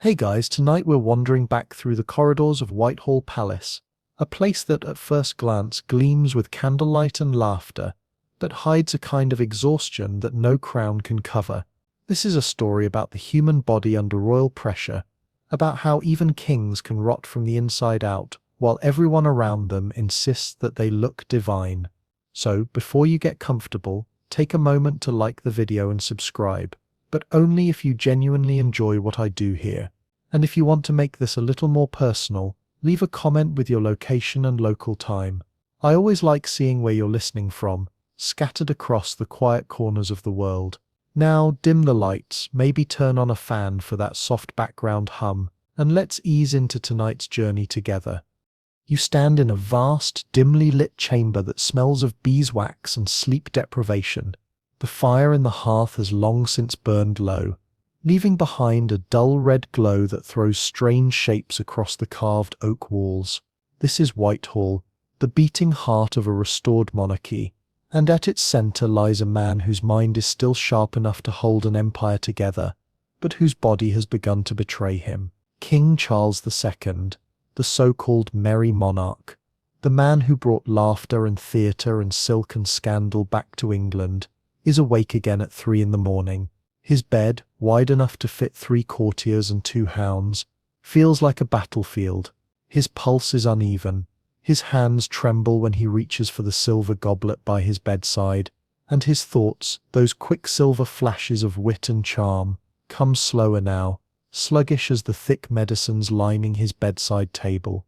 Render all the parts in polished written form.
Hey guys, tonight we're wandering back through the corridors of Whitehall Palace, a place that at first glance gleams with candlelight and laughter, but hides a kind of exhaustion that no crown can cover. This is a story about the human body under royal pressure, about how even kings can rot from the inside out, while everyone around them insists that they look divine. So, before you get comfortable, take a moment to like the video and subscribe, but only if you genuinely enjoy what I do here. And if you want to make this a little more personal, leave a comment with your location and local time. I always like seeing where you're listening from, scattered across the quiet corners of the world. Now, dim the lights, maybe turn on a fan for that soft background hum, and let's ease into tonight's journey together. You stand in a vast, dimly lit chamber that smells of beeswax and sleep deprivation. The fire in the hearth has long since burned low, leaving behind a dull red glow that throws strange shapes across the carved oak walls. This is Whitehall, the beating heart of a restored monarchy, and at its centre lies a man whose mind is still sharp enough to hold an empire together, but whose body has begun to betray him. King Charles II, the so-called Merry Monarch, the man who brought laughter and theatre and silk and scandal back to England, is awake again at 3 in the morning. His bed, wide enough to fit 3 courtiers and 2 hounds, feels like a battlefield. His pulse is uneven. His hands tremble when he reaches for the silver goblet by his bedside, and his thoughts, those quicksilver flashes of wit and charm, come slower now, sluggish as the thick medicines lining his bedside table.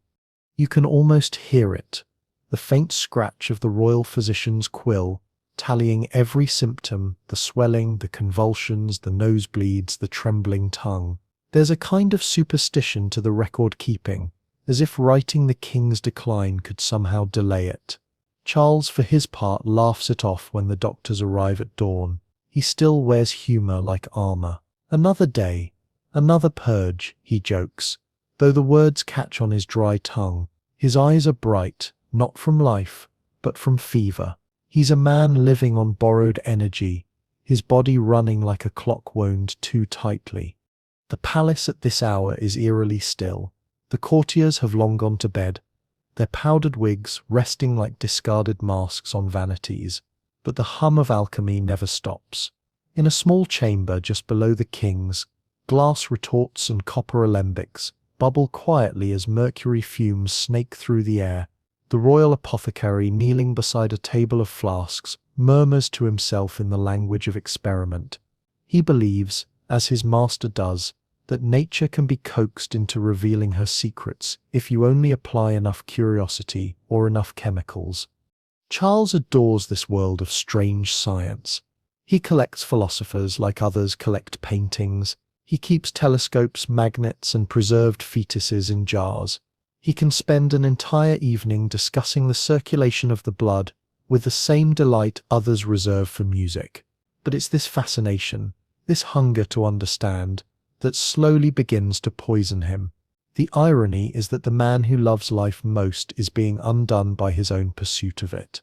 You can almost hear it, the faint scratch of the royal physician's quill, tallying every symptom, the swelling, the convulsions, the nosebleeds, the trembling tongue. There's a kind of superstition to the record-keeping, as if writing the king's decline could somehow delay it. Charles, for his part, laughs it off when the doctors arrive at dawn. He still wears humour like armour. Another day, another purge, he jokes, though the words catch on his dry tongue. His eyes are bright, not from life, but from fever. He's a man living on borrowed energy, his body running like a clock wound too tightly. The palace at this hour is eerily still. The courtiers have long gone to bed, their powdered wigs resting like discarded masks on vanities, but the hum of alchemy never stops. In a small chamber just below the kings, glass retorts and copper alembics bubble quietly as mercury fumes snake through the air. The royal apothecary, kneeling beside a table of flasks, murmurs to himself in the language of experiment. He believes, as his master does, that nature can be coaxed into revealing her secrets if you only apply enough curiosity or enough chemicals. Charles adores this world of strange science. He collects philosophers like others collect paintings. He keeps telescopes, magnets, and preserved fetuses in jars. He can spend an entire evening discussing the circulation of the blood with the same delight others reserve for music. But it's this fascination, this hunger to understand, that slowly begins to poison him. The irony is that the man who loves life most is being undone by his own pursuit of it.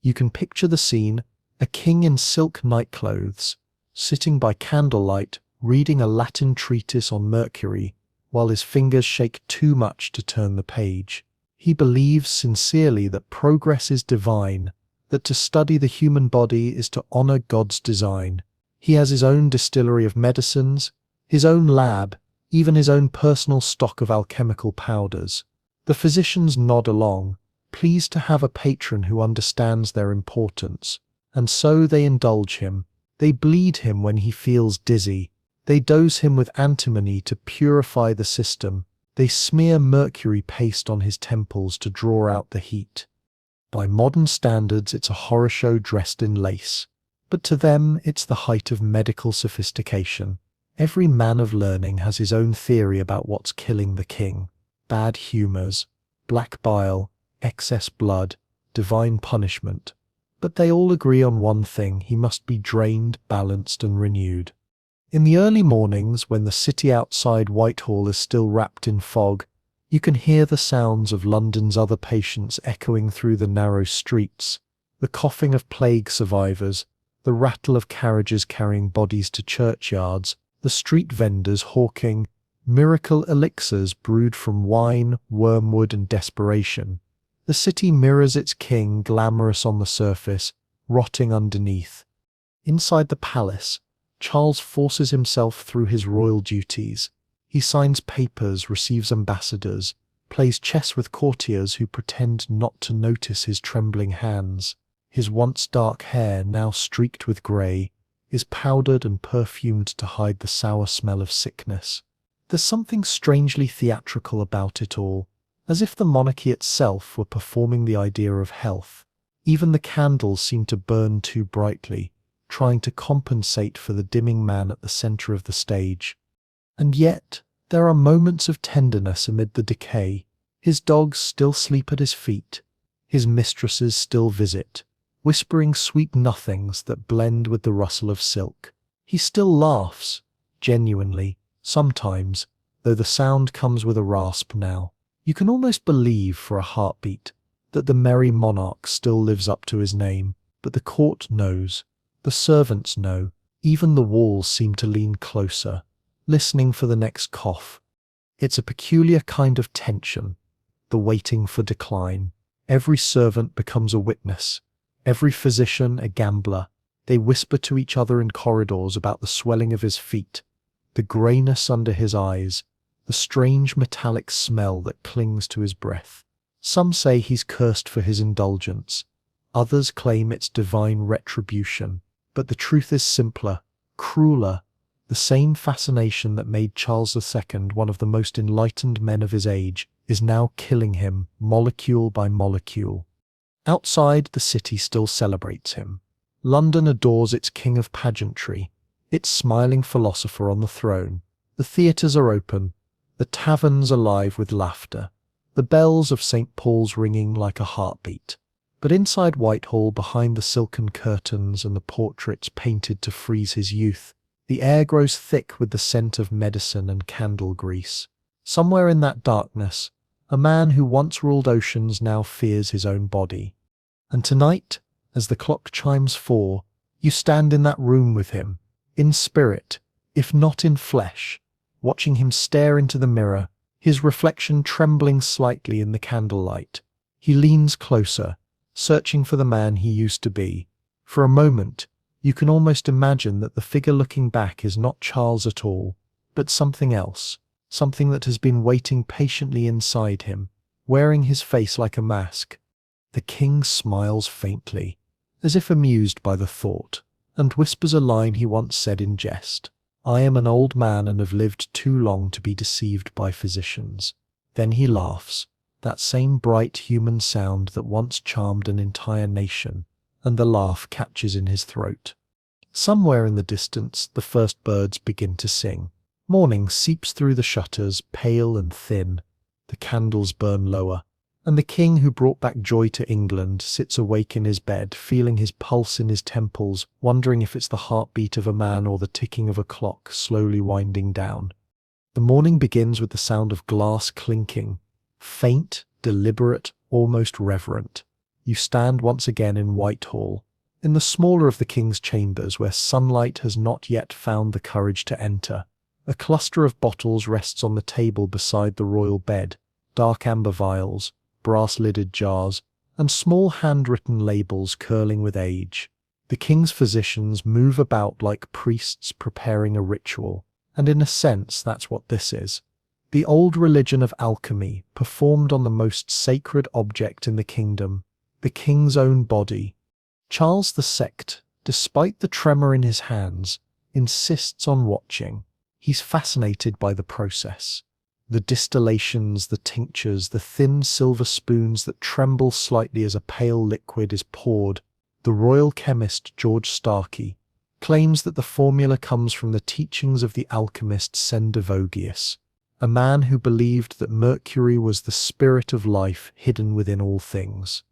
You can picture the scene, a king in silk nightclothes, sitting by candlelight, reading a Latin treatise on Mercury, while his fingers shake too much to turn the page. He believes sincerely that progress is divine, that to study the human body is to honor God's design. He has his own distillery of medicines, his own lab, even his own personal stock of alchemical powders. The physicians nod along, pleased to have a patron who understands their importance, and so they indulge him. They bleed him when he feels dizzy. They dose him with antimony to purify the system. They smear mercury paste on his temples to draw out the heat. By modern standards, it's a horror show dressed in lace. But to them, it's the height of medical sophistication. Every man of learning has his own theory about what's killing the king. Bad humours, black bile, excess blood, divine punishment. But they all agree on one thing: he must be drained, balanced, and renewed. In the early mornings, when the city outside Whitehall is still wrapped in fog, you can hear the sounds of London's other patients echoing through the narrow streets, the coughing of plague survivors, the rattle of carriages carrying bodies to churchyards, the street vendors hawking miracle elixirs brewed from wine, wormwood, and desperation. The city mirrors its king, glamorous on the surface, rotting underneath. Inside the palace, Charles forces himself through his royal duties. He signs papers, receives ambassadors, plays chess with courtiers who pretend not to notice his trembling hands. His once dark hair, now streaked with grey, is powdered and perfumed to hide the sour smell of sickness. There's something strangely theatrical about it all, as if the monarchy itself were performing the idea of health. Even the candles seem to burn too brightly, trying to compensate for the dimming man at the centre of the stage. And yet, there are moments of tenderness amid the decay. His dogs still sleep at his feet. His mistresses still visit, whispering sweet nothings that blend with the rustle of silk. He still laughs, genuinely, sometimes, though the sound comes with a rasp now. You can almost believe for a heartbeat that the merry monarch still lives up to his name, but the court knows, the servants know, even the walls seem to lean closer, listening for the next cough. It's a peculiar kind of tension, the waiting for decline. Every servant becomes a witness, every physician a gambler. They whisper to each other in corridors about the swelling of his feet, the greyness under his eyes, the strange metallic smell that clings to his breath. Some say he's cursed for his indulgence. Others claim it's divine retribution. But the truth is simpler, crueler. The same fascination that made Charles II one of the most enlightened men of his age is now killing him, molecule by molecule. Outside, the city still celebrates him. London adores its king of pageantry, its smiling philosopher on the throne. The theatres are open, the taverns alive with laughter, the bells of St. Paul's ringing like a heartbeat. But inside Whitehall, behind the silken curtains and the portraits painted to freeze his youth, the air grows thick with the scent of medicine and candle grease. Somewhere in that darkness, a man who once ruled oceans now fears his own body. And tonight, as the clock chimes 4, you stand in that room with him, in spirit, if not in flesh, watching him stare into the mirror, his reflection trembling slightly in the candlelight. He leans closer, searching for the man he used to be. For a moment, you can almost imagine that the figure looking back is not Charles at all, but something else, something that has been waiting patiently inside him, wearing his face like a mask. The king smiles faintly, as if amused by the thought, and whispers a line he once said in jest. "I am an old man and have lived too long to be deceived by physicians." Then he laughs, that same bright human sound that once charmed an entire nation, and the laugh catches in his throat. Somewhere in the distance, the first birds begin to sing. Morning seeps through the shutters, pale and thin. The candles burn lower, and the king who brought back joy to England sits awake in his bed, feeling his pulse in his temples, wondering if it's the heartbeat of a man or the ticking of a clock slowly winding down. The morning begins with the sound of glass clinking, faint, deliberate, almost reverent. You stand once again in Whitehall, in the smaller of the king's chambers where sunlight has not yet found the courage to enter. A cluster of bottles rests on the table beside the royal bed, dark amber vials, brass-lidded jars, and small handwritten labels curling with age. The king's physicians move about like priests preparing a ritual, and in a sense that's what this is. The old religion of alchemy, performed on the most sacred object in the kingdom, the king's own body. Charles II, despite the tremor in his hands, insists on watching. He's fascinated by the process. The distillations, the tinctures, the thin silver spoons that tremble slightly as a pale liquid is poured. The royal chemist George Starkey claims that the formula comes from the teachings of the alchemist Sendivogius, a man who believed that mercury was the spirit of life hidden within all things.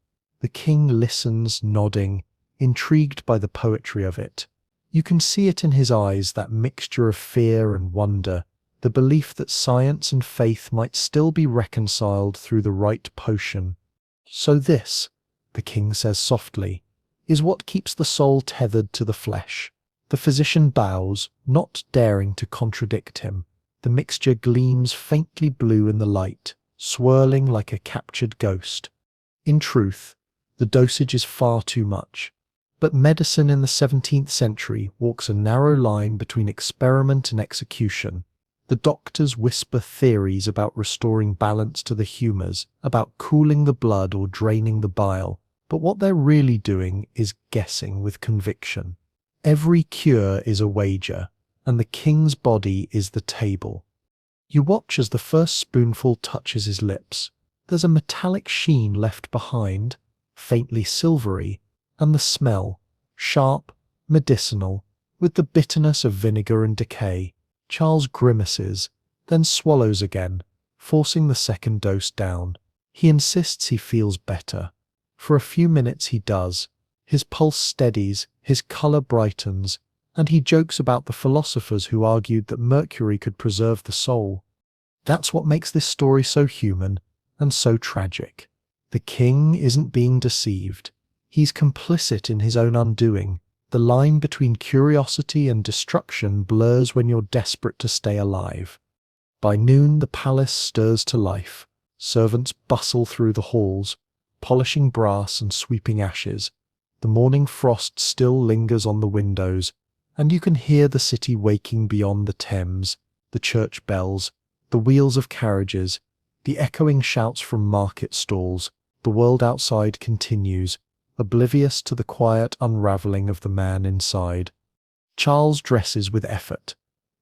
The king listens, nodding, intrigued by the poetry of it. You can see it in his eyes, that mixture of fear and wonder, the belief that science and faith might still be reconciled through the right potion. "So this," the king says softly, "is what keeps the soul tethered to the flesh." The physician bows, not daring to contradict him. The mixture gleams faintly blue in the light, swirling like a captured ghost. In truth, the dosage is far too much. But medicine in the 17th century walks a narrow line between experiment and execution. The doctors whisper theories about restoring balance to the humours, about cooling the blood or draining the bile, but what they're really doing is guessing with conviction. Every cure is a wager, and the king's body is the table. You watch as the first spoonful touches his lips. There's a metallic sheen left behind, faintly silvery, and the smell, sharp, medicinal, with the bitterness of vinegar and decay. Charles grimaces, then swallows again, forcing the second dose down. He insists he feels better. For a few minutes he does. His pulse steadies, his colour brightens, and he jokes about the philosophers who argued that mercury could preserve the soul. That's what makes this story so human and so tragic. The king isn't being deceived. He's complicit in his own undoing. The line between curiosity and destruction blurs when you're desperate to stay alive. By noon, the palace stirs to life. Servants bustle through the halls, polishing brass and sweeping ashes. The morning frost still lingers on the windows, and you can hear the city waking beyond the Thames, the church bells, the wheels of carriages, the echoing shouts from market stalls. The world outside continues, oblivious to the quiet unravelling of the man inside. Charles dresses with effort.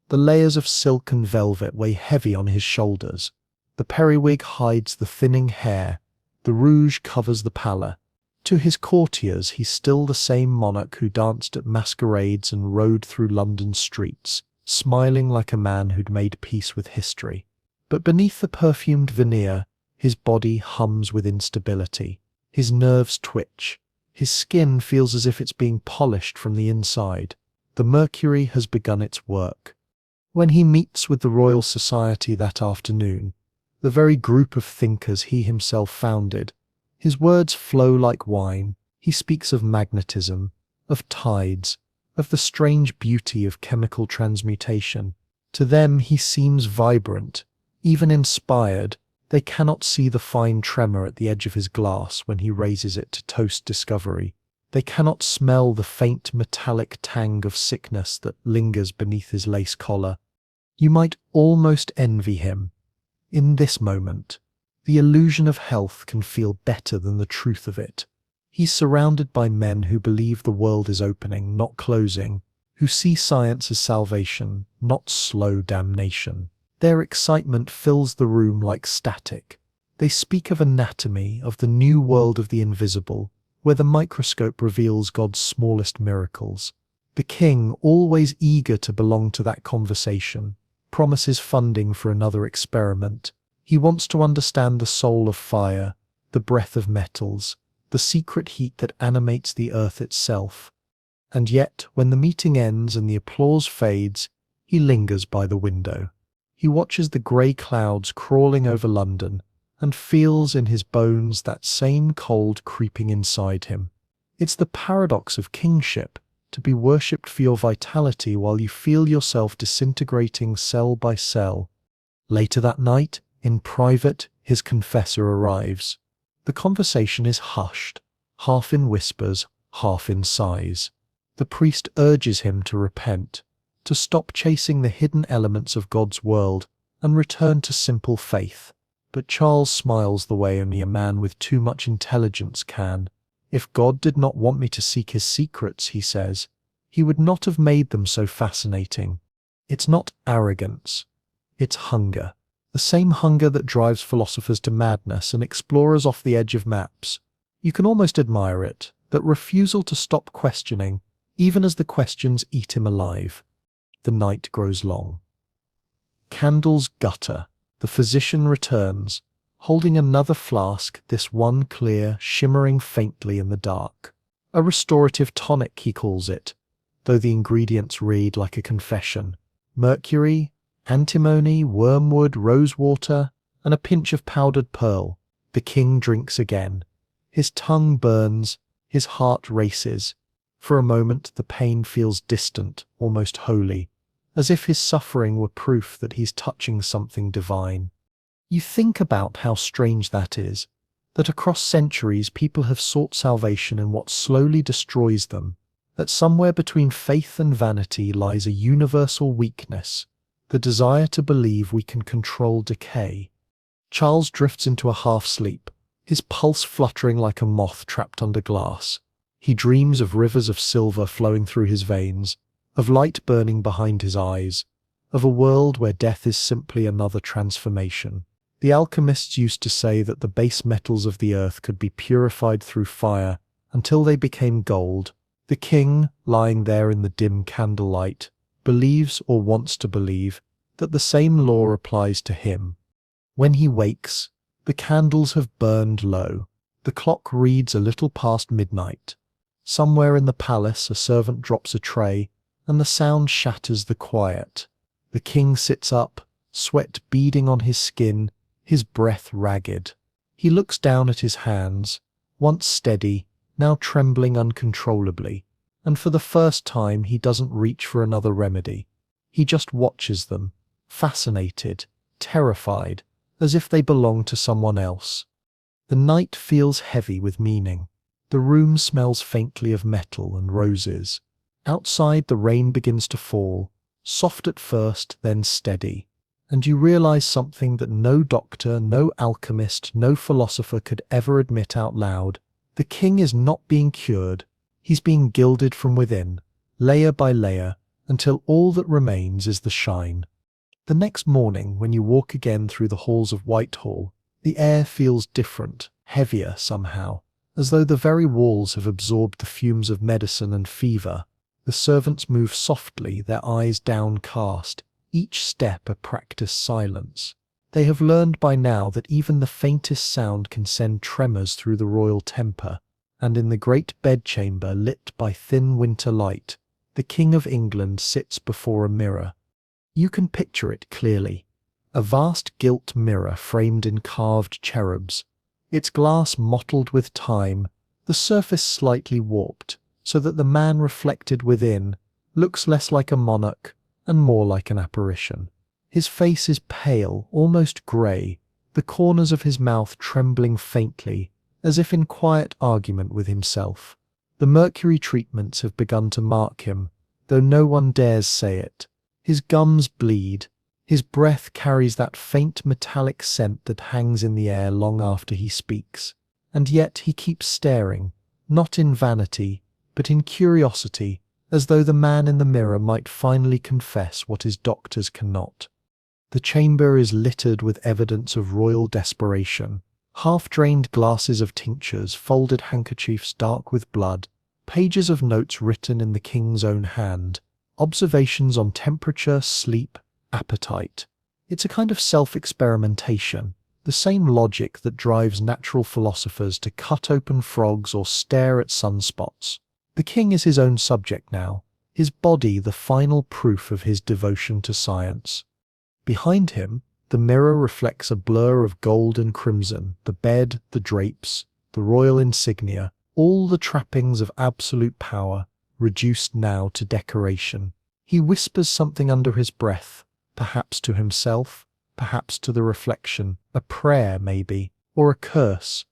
The layers of silk and velvet weigh heavy on his shoulders. The periwig hides the thinning hair. The rouge covers the pallor. To his courtiers he's still the same monarch who danced at masquerades and rode through London's streets, smiling like a man who'd made peace with history. But beneath the perfumed veneer, his body hums with instability. His nerves twitch. His skin feels as if it's being polished from the inside. The mercury has begun its work. When he meets with the Royal Society that afternoon, the very group of thinkers he himself founded, his words flow like wine. He speaks of magnetism, of tides, of the strange beauty of chemical transmutation. To them he seems vibrant, even inspired. They cannot see the fine tremor at the edge of his glass when he raises it to toast discovery. They cannot smell the faint metallic tang of sickness that lingers beneath his lace collar. You might almost envy him. In this moment, the illusion of health can feel better than the truth of it. He's surrounded by men who believe the world is opening, not closing, who see science as salvation, not slow damnation. Their excitement fills the room like static. They speak of anatomy, of the new world of the invisible, where the microscope reveals God's smallest miracles. The king, always eager to belong to that conversation, promises funding for another experiment. He wants to understand the soul of fire, the breath of metals, the secret heat that animates the earth itself. And yet, when the meeting ends and the applause fades, he lingers by the window. He watches the grey clouds crawling over London and feels in his bones that same cold creeping inside him. It's the paradox of kingship, to be worshipped for your vitality while you feel yourself disintegrating cell by cell. Later that night, in private, his confessor arrives. The conversation is hushed, half in whispers, half in sighs. The priest urges him to repent, to stop chasing the hidden elements of God's world and return to simple faith. But Charles smiles the way only a man with too much intelligence can. If God did not want me to seek his secrets, he says, he would not have made them so fascinating. It's not arrogance, it's hunger. The same hunger that drives philosophers to madness and explorers off the edge of maps. You can almost admire it, that refusal to stop questioning, even as the questions eat him alive. The night grows long. Candles gutter. The physician returns, holding another flask, this one clear, shimmering faintly in the dark. A restorative tonic, he calls it, though the ingredients read like a confession. Mercury, antimony, wormwood, rosewater, and a pinch of powdered pearl. The king drinks again. His tongue burns, his heart races. For a moment the pain feels distant, almost holy. as if his suffering were proof that he's touching something divine. You think about how strange that is, that across centuries people have sought salvation in what slowly destroys them, that somewhere between faith and vanity lies a universal weakness, the desire to believe we can control decay. Charles drifts into a half-sleep, his pulse fluttering like a moth trapped under glass. He dreams of rivers of silver flowing through his veins, of light burning behind his eyes, of a world where death is simply another transformation. The alchemists used to say that the base metals of the earth could be purified through fire until they became gold. The king, lying there in the dim candlelight, believes or wants to believe that the same law applies to him. When he wakes, the candles have burned low. The clock reads a little past midnight. Somewhere in the palace, a servant drops a tray, and the sound shatters the quiet. The king sits up, sweat beading on his skin, his breath ragged. He looks down at his hands, once steady, now trembling uncontrollably, and for the first time he doesn't reach for another remedy. He just watches them, fascinated, terrified, as if they belong to someone else. The night feels heavy with meaning. The room smells faintly of metal and roses. Outside, the rain begins to fall, soft at first, then steady, and you realize something that no doctor, no alchemist, no philosopher could ever admit out loud. The king is not being cured, he's being gilded from within, layer by layer, until all that remains is the shine. The next morning, when you walk again through the halls of Whitehall, the air feels different, heavier somehow, as though the very walls have absorbed the fumes of medicine and fever. The servants move softly, their eyes downcast, each step a practiced silence. They have learned by now that even the faintest sound can send tremors through the royal temper, and in the great bedchamber lit by thin winter light, the King of England sits before a mirror. You can picture it clearly. A vast gilt mirror framed in carved cherubs, its glass mottled with time, the surface slightly warped, so that the man reflected within looks less like a monarch and more like an apparition. His face is pale, almost grey, the corners of his mouth trembling faintly, as if in quiet argument with himself. The mercury treatments have begun to mark him, though no one dares say it. His gums bleed. His breath carries that faint metallic scent that hangs in the air long after he speaks. And yet he keeps staring, not in vanity, but in curiosity, as though the man in the mirror might finally confess what his doctors cannot. The chamber is littered with evidence of royal desperation. Half-drained glasses of tinctures, folded handkerchiefs dark with blood, pages of notes written in the king's own hand, observations on temperature, sleep, appetite. It's a kind of self-experimentation, the same logic that drives natural philosophers to cut open frogs or stare at sunspots. The king is his own subject now, his body the final proof of his devotion to science. Behind him, the mirror reflects a blur of gold and crimson, the bed, the drapes, the royal insignia, all the trappings of absolute power, reduced now to decoration. He whispers something under his breath, perhaps to himself, perhaps to the reflection, a prayer maybe, or a curse.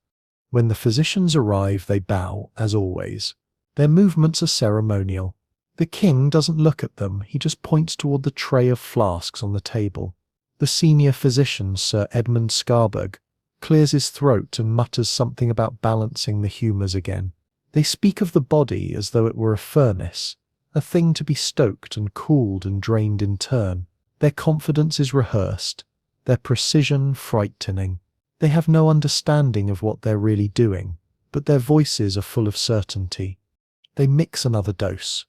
When the physicians arrive, they bow, as always. Their movements are ceremonial. The king doesn't look at them, he just points toward the tray of flasks on the table. The senior physician, Sir Edmund Scarburg, clears his throat and mutters something about balancing the humours again. They speak of the body as though it were a furnace, a thing to be stoked and cooled and drained in turn. Their confidence is rehearsed, their precision frightening. They have no understanding of what they're really doing, but their voices are full of certainty. They mix another dose.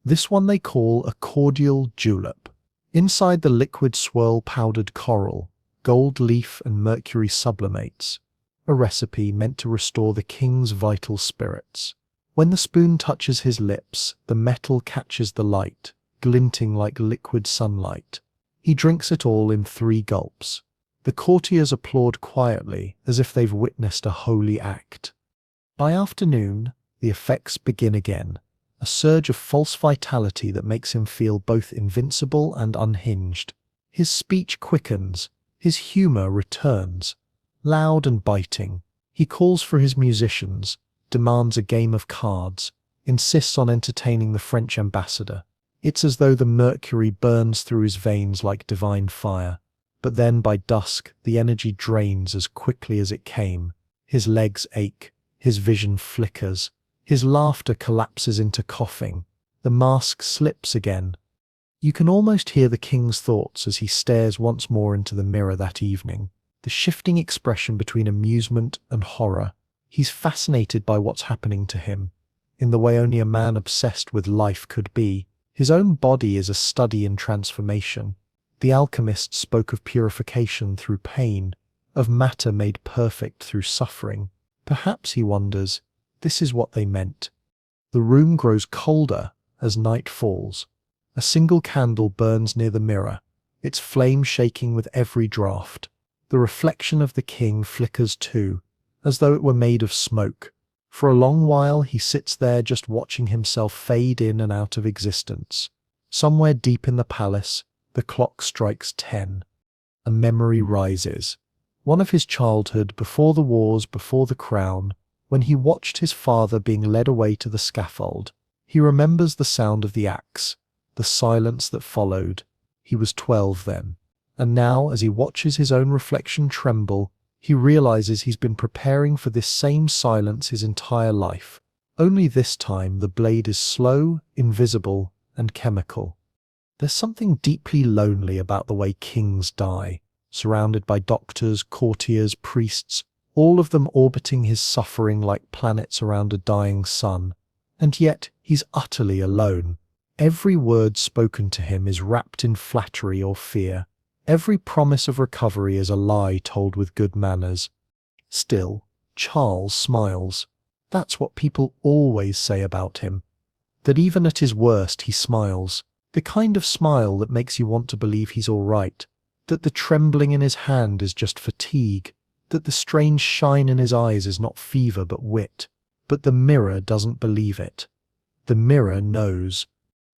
This one they call a cordial julep. Inside the liquid swirl powdered coral, gold leaf and mercury sublimates, a recipe meant to restore the king's vital spirits. When the spoon touches his lips, the metal catches the light, glinting like liquid sunlight. He drinks it all in 3 gulps. The courtiers applaud quietly, as if they've witnessed a holy act. By afternoon, the effects begin again. a surge of false vitality that makes him feel both invincible and unhinged. His speech quickens, his humor returns, loud and biting. He calls for his musicians, demands a game of cards, insists on entertaining the French ambassador. It's as though the mercury burns through his veins like divine fire. But then by dusk, the energy drains as quickly as it came. His legs ache, his vision flickers, his laughter collapses into coughing. The mask slips again. You can almost hear the king's thoughts as he stares once more into the mirror that evening. The shifting expression between amusement and horror. He's fascinated by what's happening to him, in the way only a man obsessed with life could be. His own body is a study in transformation. The alchemist spoke of purification through pain, of matter made perfect through suffering. Perhaps, he wonders, this is what they meant. The room grows colder as night falls. A single candle burns near the mirror, its flame shaking with every draught. The reflection of the king flickers too, as though it were made of smoke. For a long while he sits there just watching himself fade in and out of existence. Somewhere deep in the palace, the clock strikes 10. A memory rises. One of his childhood, before the wars, before the crown, when he watched his father being led away to the scaffold. He remembers the sound of the axe, the silence that followed. He was 12 then. And now, as he watches his own reflection tremble, he realizes he's been preparing for this same silence his entire life. Only this time the blade is slow, invisible, and chemical. There's something deeply lonely about the way kings die, surrounded by doctors, courtiers, priests, all of them orbiting his suffering like planets around a dying sun. And yet he's utterly alone. Every word spoken to him is wrapped in flattery or fear. Every promise of recovery is a lie told with good manners. Still, Charles smiles. That's what people always say about him. That even at his worst he smiles. The kind of smile that makes you want to believe he's all right. That the trembling in his hand is just fatigue. That the strange shine in his eyes is not fever but wit. But the mirror doesn't believe it. The mirror knows.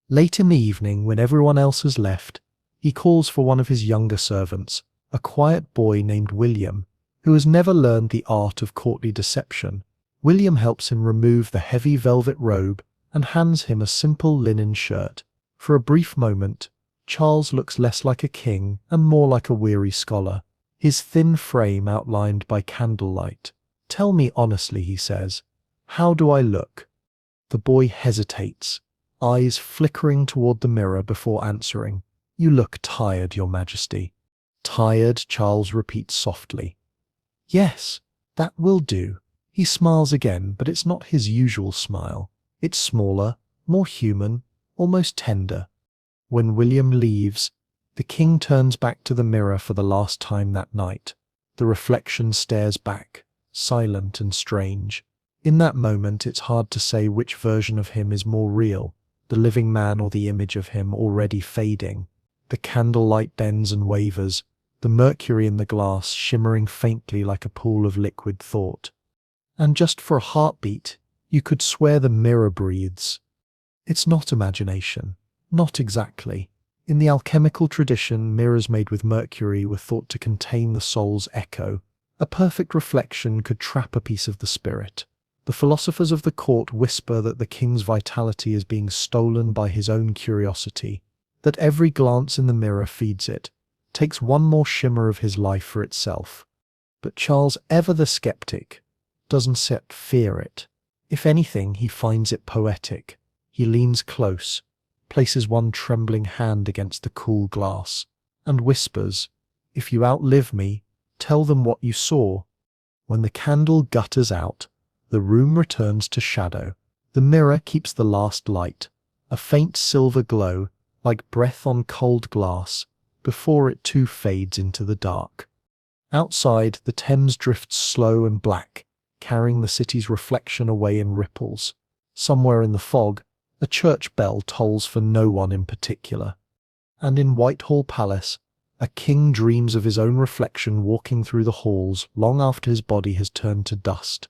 Late in the evening, when everyone else has left, he calls for one of his younger servants, a quiet boy named William, who has never learned the art of courtly deception. William helps him remove the heavy velvet robe and hands him a simple linen shirt. For a brief moment, Charles looks less like a king and more like a weary scholar, his thin frame outlined by candlelight. "Tell me honestly," he says, "how do I look?" The boy hesitates, eyes flickering toward the mirror before answering. "You look tired, Your Majesty." "Tired?" Charles repeats softly. "Yes, that will do." He smiles again, but it's not his usual smile. It's smaller, more human, almost tender. When William leaves, the king turns back to the mirror for the last time that night. The reflection stares back, silent and strange. In that moment, it's hard to say which version of him is more real, the living man or the image of him already fading. The candlelight bends and wavers, the mercury in the glass shimmering faintly like a pool of liquid thought. And just for a heartbeat, you could swear the mirror breathes. It's not imagination. Not exactly. In the alchemical tradition, mirrors made with mercury were thought to contain the soul's echo. A perfect reflection could trap a piece of the spirit. The philosophers of the court whisper that the king's vitality is being stolen by his own curiosity, that every glance in the mirror feeds it, takes one more shimmer of his life for itself. But Charles, ever the skeptic, doesn't fear it. If anything, he finds it poetic. He leans close, places one trembling hand against the cool glass, and whispers, "If you outlive me, tell them what you saw." When the candle gutters out, the room returns to shadow. The mirror keeps the last light, a faint silver glow, like breath on cold glass, before it too fades into the dark. Outside, the Thames drifts slow and black, carrying the city's reflection away in ripples. Somewhere in the fog, a church bell tolls for no one in particular. And in Whitehall Palace, a king dreams of his own reflection walking through the halls long after his body has turned to dust.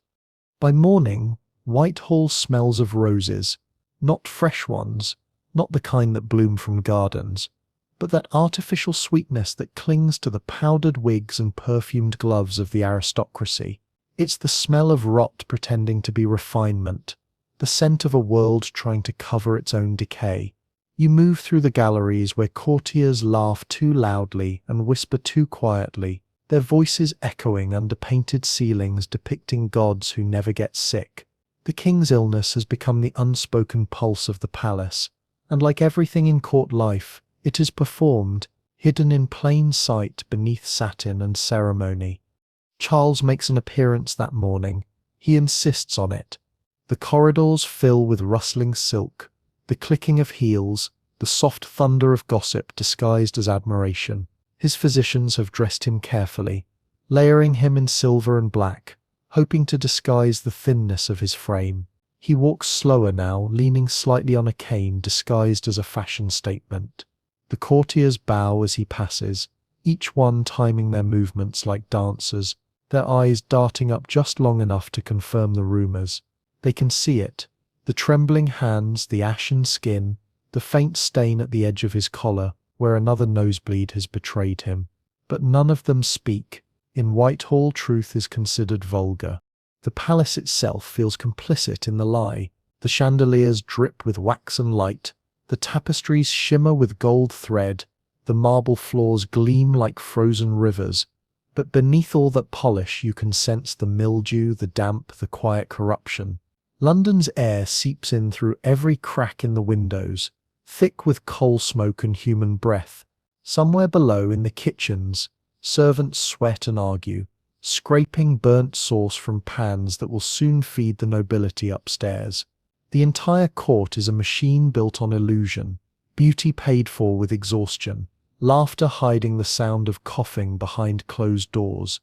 By morning, Whitehall smells of roses. Not fresh ones, not the kind that bloom from gardens, but that artificial sweetness that clings to the powdered wigs and perfumed gloves of the aristocracy. It's the smell of rot pretending to be refinement, the scent of a world trying to cover its own decay. You move through the galleries where courtiers laugh too loudly and whisper too quietly, their voices echoing under painted ceilings depicting gods who never get sick. The king's illness has become the unspoken pulse of the palace, and like everything in court life, it is performed, hidden in plain sight beneath satin and ceremony. Charles makes an appearance that morning. He insists on it. The corridors fill with rustling silk, the clicking of heels, the soft thunder of gossip disguised as admiration. His physicians have dressed him carefully, layering him in silver and black, hoping to disguise the thinness of his frame. He walks slower now, leaning slightly on a cane disguised as a fashion statement. The courtiers bow as he passes, each one timing their movements like dancers, their eyes darting up just long enough to confirm the rumors. They can see it. The trembling hands, the ashen skin, the faint stain at the edge of his collar, where another nosebleed has betrayed him. But none of them speak. In Whitehall, truth is considered vulgar. The palace itself feels complicit in the lie. The chandeliers drip with waxen light, the tapestries shimmer with gold thread, the marble floors gleam like frozen rivers. But beneath all that polish you can sense the mildew, the damp, the quiet corruption. London's air seeps in through every crack in the windows, thick with coal smoke and human breath. Somewhere below, in the kitchens, servants sweat and argue, scraping burnt sauce from pans that will soon feed the nobility upstairs. The entire court is a machine built on illusion, beauty paid for with exhaustion, laughter hiding the sound of coughing behind closed doors.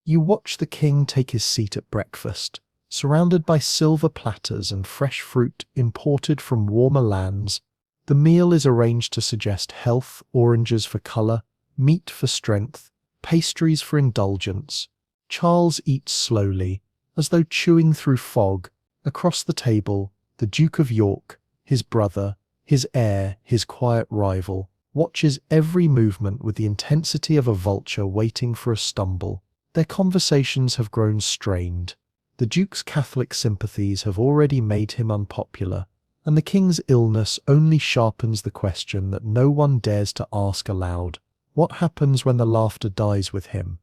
You watch the king take his seat at breakfast, surrounded by silver platters and fresh fruit imported from warmer lands. The meal is arranged to suggest health, oranges for colour, meat for strength, pastries for indulgence. Charles eats slowly, as though chewing through fog. Across the table, the Duke of York, his brother, his heir, his quiet rival, watches every movement with the intensity of a vulture waiting for a stumble. Their conversations have grown strained. The Duke's Catholic sympathies have already made him unpopular, and the king's illness only sharpens the question that no one dares to ask aloud. What happens when the laughter dies with him?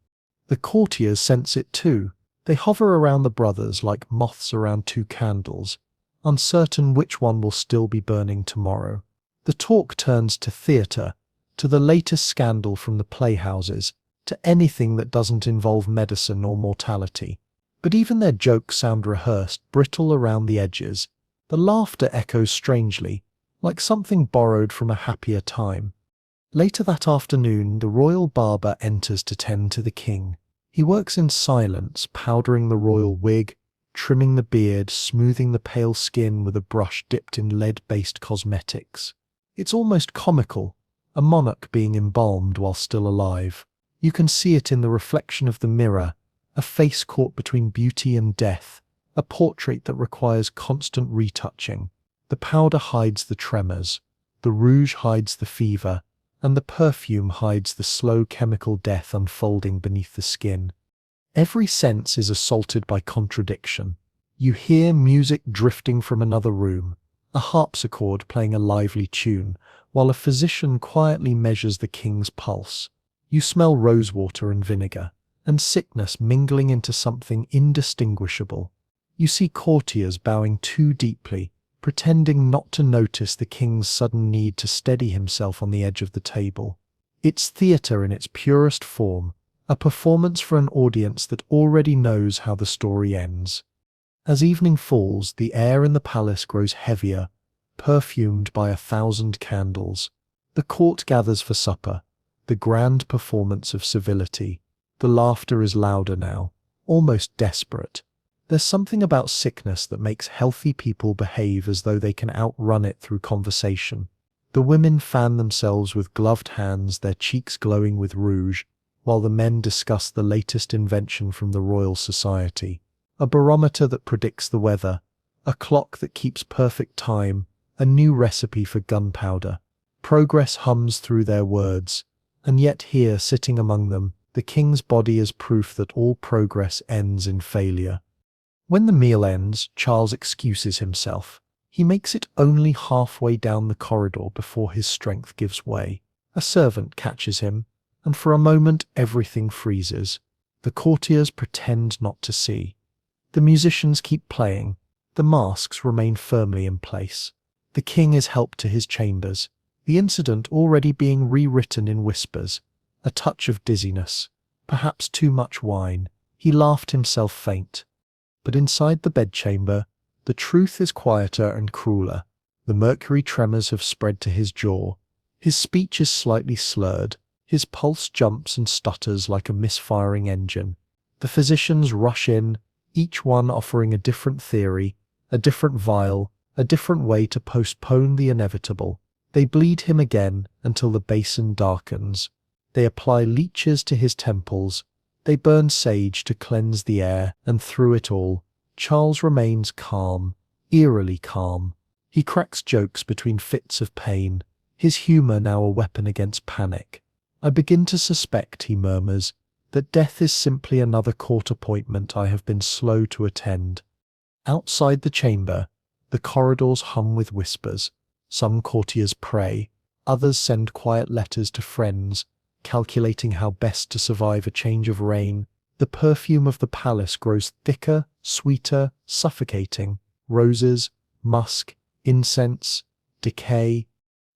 The courtiers sense it too. They hover around the brothers like moths around two candles, uncertain which one will still be burning tomorrow. The talk turns to theatre, to the latest scandal from the playhouses, to anything that doesn't involve medicine or mortality. But even their jokes sound rehearsed, brittle around the edges. The laughter echoes strangely, like something borrowed from a happier time. Later that afternoon, the royal barber enters to tend to the king. He works in silence, powdering the royal wig, trimming the beard, smoothing the pale skin with a brush dipped in lead-based cosmetics. It's almost comical, a monarch being embalmed while still alive. You can see it in the reflection of the mirror, a face caught between beauty and death, a portrait that requires constant retouching. The powder hides the tremors, the rouge hides the fever, and the perfume hides the slow chemical death unfolding beneath the skin. Every sense is assaulted by contradiction. You hear music drifting from another room, a harpsichord playing a lively tune, while a physician quietly measures the king's pulse. You smell rosewater and vinegar, and sickness mingling into something indistinguishable. You see courtiers bowing too deeply, pretending not to notice the king's sudden need to steady himself on the edge of the table. It's theatre in its purest form, a performance for an audience that already knows how the story ends. As evening falls, the air in the palace grows heavier, perfumed by 1,000 candles. The court gathers for supper, the grand performance of civility. The laughter is louder now, almost desperate. There's something about sickness that makes healthy people behave as though they can outrun it through conversation. The women fan themselves with gloved hands, their cheeks glowing with rouge, while the men discuss the latest invention from the Royal Society. A barometer that predicts the weather, a clock that keeps perfect time, a new recipe for gunpowder. Progress hums through their words, and yet here, sitting among them, the king's body is proof that all progress ends in failure. When the meal ends, Charles excuses himself. He makes it only halfway down the corridor before his strength gives way. A servant catches him, and for a moment everything freezes. The courtiers pretend not to see. The musicians keep playing. The masks remain firmly in place. The king is helped to his chambers, the incident already being rewritten in whispers. A touch of dizziness, perhaps too much wine. He laughed himself faint. But inside the bedchamber, the truth is quieter and crueler. The mercury tremors have spread to his jaw. His speech is slightly slurred. His pulse jumps and stutters like a misfiring engine. The physicians rush in, each one offering a different theory, a different vial, a different way to postpone the inevitable. They bleed him again until the basin darkens. They apply leeches to his temples. They burn sage to cleanse the air, and through it all, Charles remains calm, eerily calm. He cracks jokes between fits of pain, his humour now a weapon against panic. "I begin to suspect," he murmurs, "that death is simply another court appointment I have been slow to attend." Outside the chamber, the corridors hum with whispers. Some courtiers pray, others send quiet letters to friends, calculating how best to survive a change of reign. The perfume of the palace grows thicker, sweeter, suffocating. Roses, musk, incense, decay.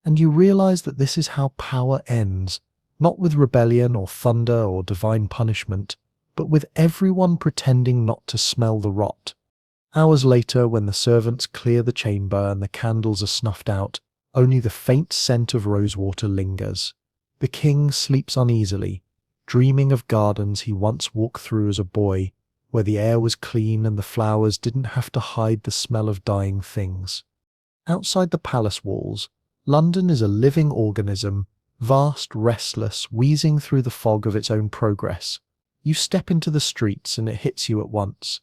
And you realize that this is how power ends, not with rebellion or thunder or divine punishment, but with everyone pretending not to smell the rot. Hours later, when the servants clear the chamber and the candles are snuffed out, only the faint scent of rosewater lingers. The king sleeps uneasily, dreaming of gardens he once walked through as a boy, where the air was clean and the flowers didn't have to hide the smell of dying things. Outside the palace walls, London is a living organism, vast, restless, wheezing through the fog of its own progress. You step into the streets and it hits you at once.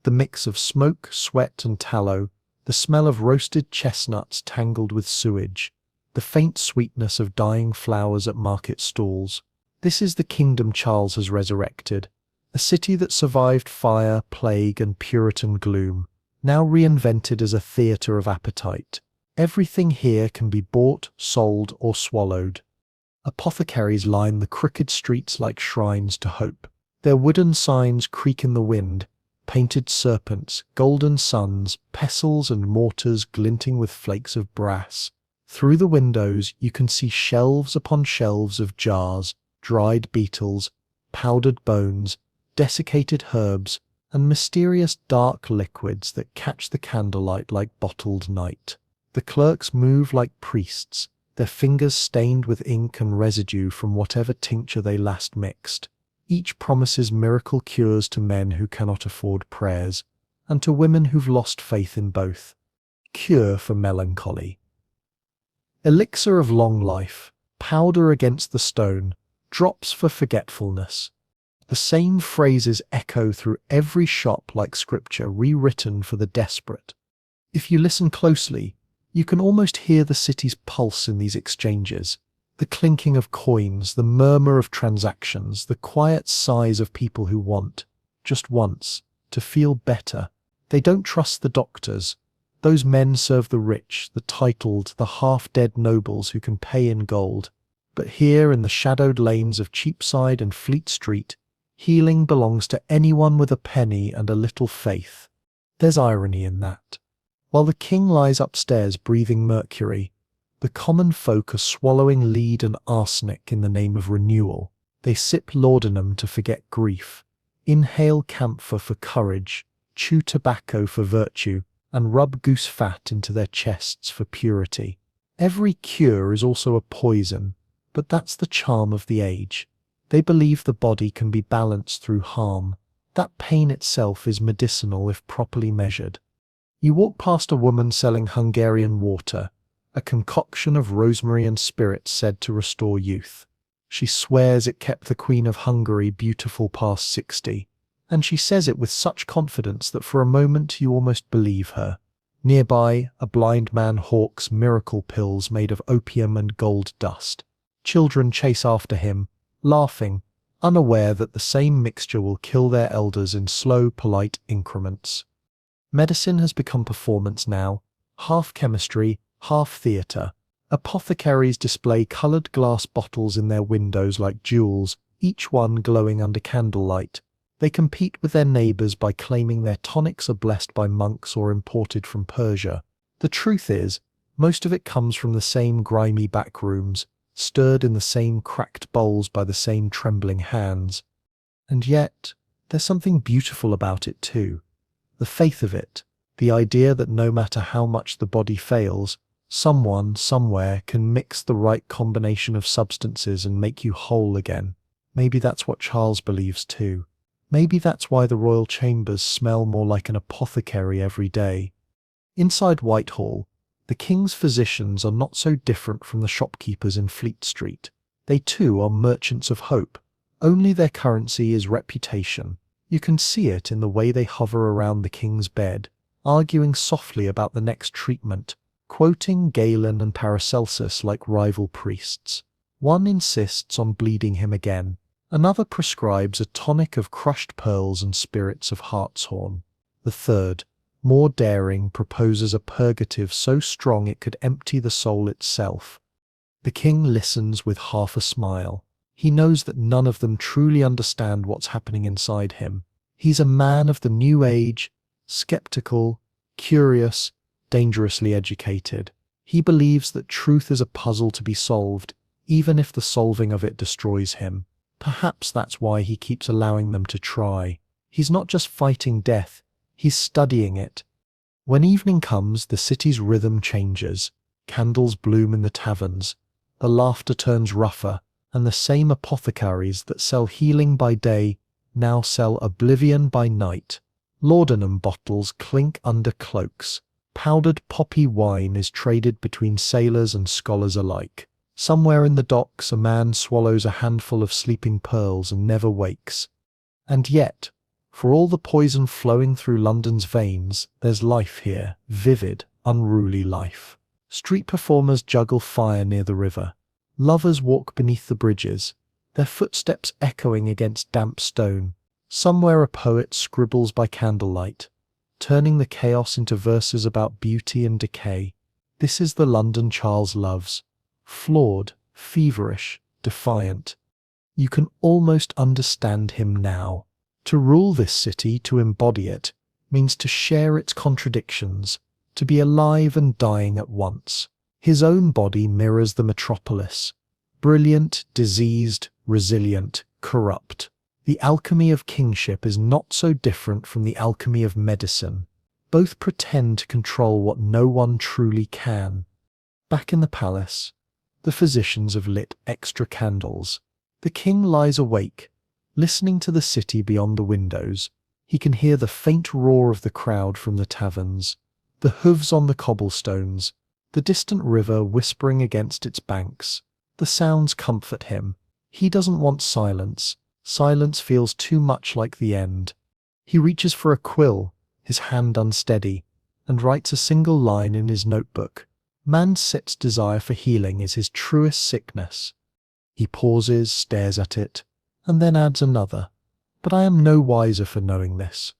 The mix of smoke, sweat, and tallow, the smell of roasted chestnuts tangled with sewage, the faint sweetness of dying flowers at market stalls. This is the kingdom Charles has resurrected, a city that survived fire, plague, and Puritan gloom, now reinvented as a theatre of appetite. Everything here can be bought, sold, or swallowed. Apothecaries line the crooked streets like shrines to hope. Their wooden signs creak in the wind, painted serpents, golden suns, pestles and mortars glinting with flakes of brass. Through the windows you can see shelves upon shelves of jars, dried beetles, powdered bones, desiccated herbs, and mysterious dark liquids that catch the candlelight like bottled night. The clerks move like priests, their fingers stained with ink and residue from whatever tincture they last mixed. Each promises miracle cures to men who cannot afford prayers, and to women who've lost faith in both. Cure for melancholy. Elixir of long life, powder against the stone, drops for forgetfulness. The same phrases echo through every shop like scripture rewritten for the desperate. If you listen closely, you can almost hear the city's pulse in these exchanges. The clinking of coins, the murmur of transactions, the quiet sighs of people who want, just once, to feel better. They don't trust the doctors. Those men serve the rich, the titled, the half-dead nobles who can pay in gold. But here in the shadowed lanes of Cheapside and Fleet Street, healing belongs to anyone with a penny and a little faith. There's irony in that. While the king lies upstairs breathing mercury, the common folk are swallowing lead and arsenic in the name of renewal. They sip laudanum to forget grief, inhale camphor for courage, chew tobacco for virtue, and rub goose fat into their chests for purity. Every cure is also a poison, but that's the charm of the age. They believe the body can be balanced through harm. That pain itself is medicinal if properly measured. You walk past a woman selling Hungarian water, a concoction of rosemary and spirits said to restore youth. She swears it kept the Queen of Hungary beautiful past 60, and she says it with such confidence that for a moment you almost believe her. Nearby, a blind man hawks miracle pills made of opium and gold dust. Children chase after him, laughing, unaware that the same mixture will kill their elders in slow, polite increments. Medicine has become performance now, half chemistry, half theatre. Apothecaries display coloured glass bottles in their windows like jewels, each one glowing under candlelight. They compete with their neighbours by claiming their tonics are blessed by monks or imported from Persia. The truth is, most of it comes from the same grimy back rooms, stirred in the same cracked bowls by the same trembling hands. And yet, there's something beautiful about it too. The faith of it, the idea that no matter how much the body fails, someone, somewhere can mix the right combination of substances and make you whole again. Maybe that's what Charles believes too. Maybe that's why the royal chambers smell more like an apothecary every day. Inside Whitehall, the king's physicians are not so different from the shopkeepers in Fleet Street. They too are merchants of hope. Only their currency is reputation. You can see it in the way they hover around the king's bed, arguing softly about the next treatment, quoting Galen and Paracelsus like rival priests. One insists on bleeding him again. Another prescribes a tonic of crushed pearls and spirits of hartshorn. The third, more daring, proposes a purgative so strong it could empty the soul itself. The king listens with half a smile. He knows that none of them truly understand what's happening inside him. He's a man of the new age, skeptical, curious, dangerously educated. He believes that truth is a puzzle to be solved, even if the solving of it destroys him. Perhaps that's why he keeps allowing them to try. He's not just fighting death, he's studying it. When evening comes, the city's rhythm changes. Candles bloom in the taverns. The laughter turns rougher, and the same apothecaries that sell healing by day now sell oblivion by night. Laudanum bottles clink under cloaks. Powdered poppy wine is traded between sailors and scholars alike. Somewhere in the docks a man swallows a handful of sleeping pearls and never wakes. And yet, for all the poison flowing through London's veins, there's life here, vivid, unruly life. Street performers juggle fire near the river. Lovers walk beneath the bridges, their footsteps echoing against damp stone. Somewhere a poet scribbles by candlelight, turning the chaos into verses about beauty and decay. This is the London Charles loves. Flawed, feverish, defiant. You can almost understand him now. To rule this city, to embody it, means to share its contradictions, to be alive and dying at once. His own body mirrors the metropolis. Brilliant, diseased, resilient, corrupt. The alchemy of kingship is not so different from the alchemy of medicine. Both pretend to control what no one truly can. Back in the palace, the physicians have lit extra candles. The king lies awake, listening to the city beyond the windows. He can hear the faint roar of the crowd from the taverns, the hooves on the cobblestones, the distant river whispering against its banks. The sounds comfort him. He doesn't want silence. Silence feels too much like the end. He reaches for a quill, his hand unsteady, and writes a single line in his notebook. Manset's desire for healing is his truest sickness. He pauses, stares at it, and then adds another. But I am no wiser for knowing this.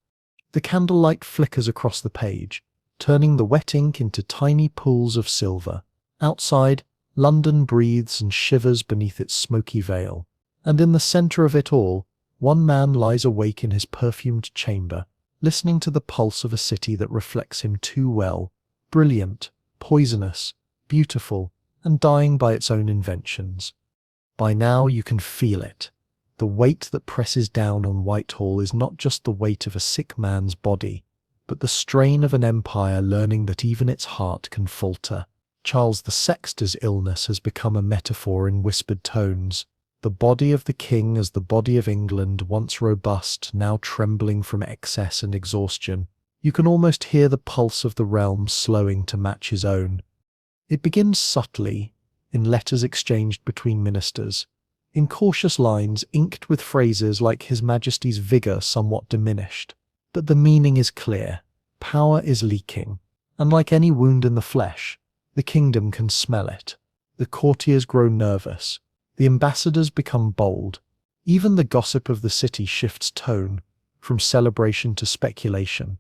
The candlelight flickers across the page, turning the wet ink into tiny pools of silver. Outside, London breathes and shivers beneath its smoky veil. And in the centre of it all, one man lies awake in his perfumed chamber, listening to the pulse of a city that reflects him too well. Brilliant, poisonous, beautiful, and dying by its own inventions. By now you can feel it. The weight that presses down on Whitehall is not just the weight of a sick man's body, but the strain of an empire learning that even its heart can falter. Charles the Sextor's illness has become a metaphor in whispered tones. The body of the king as the body of England, once robust, now trembling from excess and exhaustion. You can almost hear the pulse of the realm slowing to match his own. It begins subtly, in letters exchanged between ministers, in cautious lines inked with phrases like His Majesty's vigour somewhat diminished. But the meaning is clear. Power is leaking. And like any wound in the flesh, the kingdom can smell it. The courtiers grow nervous. The ambassadors become bold. Even the gossip of the city shifts tone, from celebration to speculation.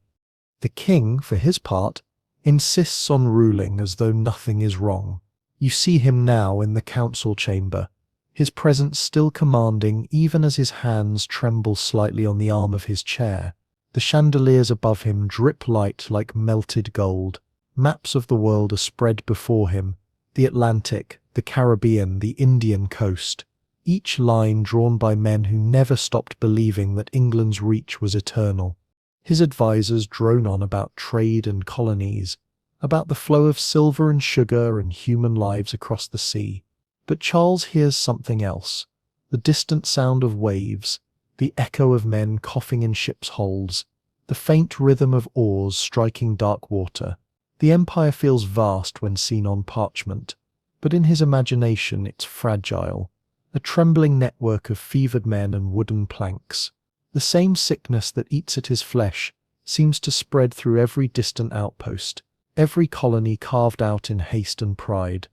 The king, for his part, insists on ruling as though nothing is wrong. You see him now in the council chamber, his presence still commanding even as his hands tremble slightly on the arm of his chair. The chandeliers above him drip light like melted gold. Maps of the world are spread before him, the Atlantic, the Caribbean, the Indian coast, each line drawn by men who never stopped believing that England's reach was eternal. His advisers drone on about trade and colonies, about the flow of silver and sugar and human lives across the sea. But Charles hears something else, the distant sound of waves, the echo of men coughing in ships' holds, the faint rhythm of oars striking dark water. The empire feels vast when seen on parchment, but in his imagination it's fragile, a trembling network of fevered men and wooden planks. The same sickness that eats at his flesh seems to spread through every distant outpost, every colony carved out in haste and pride.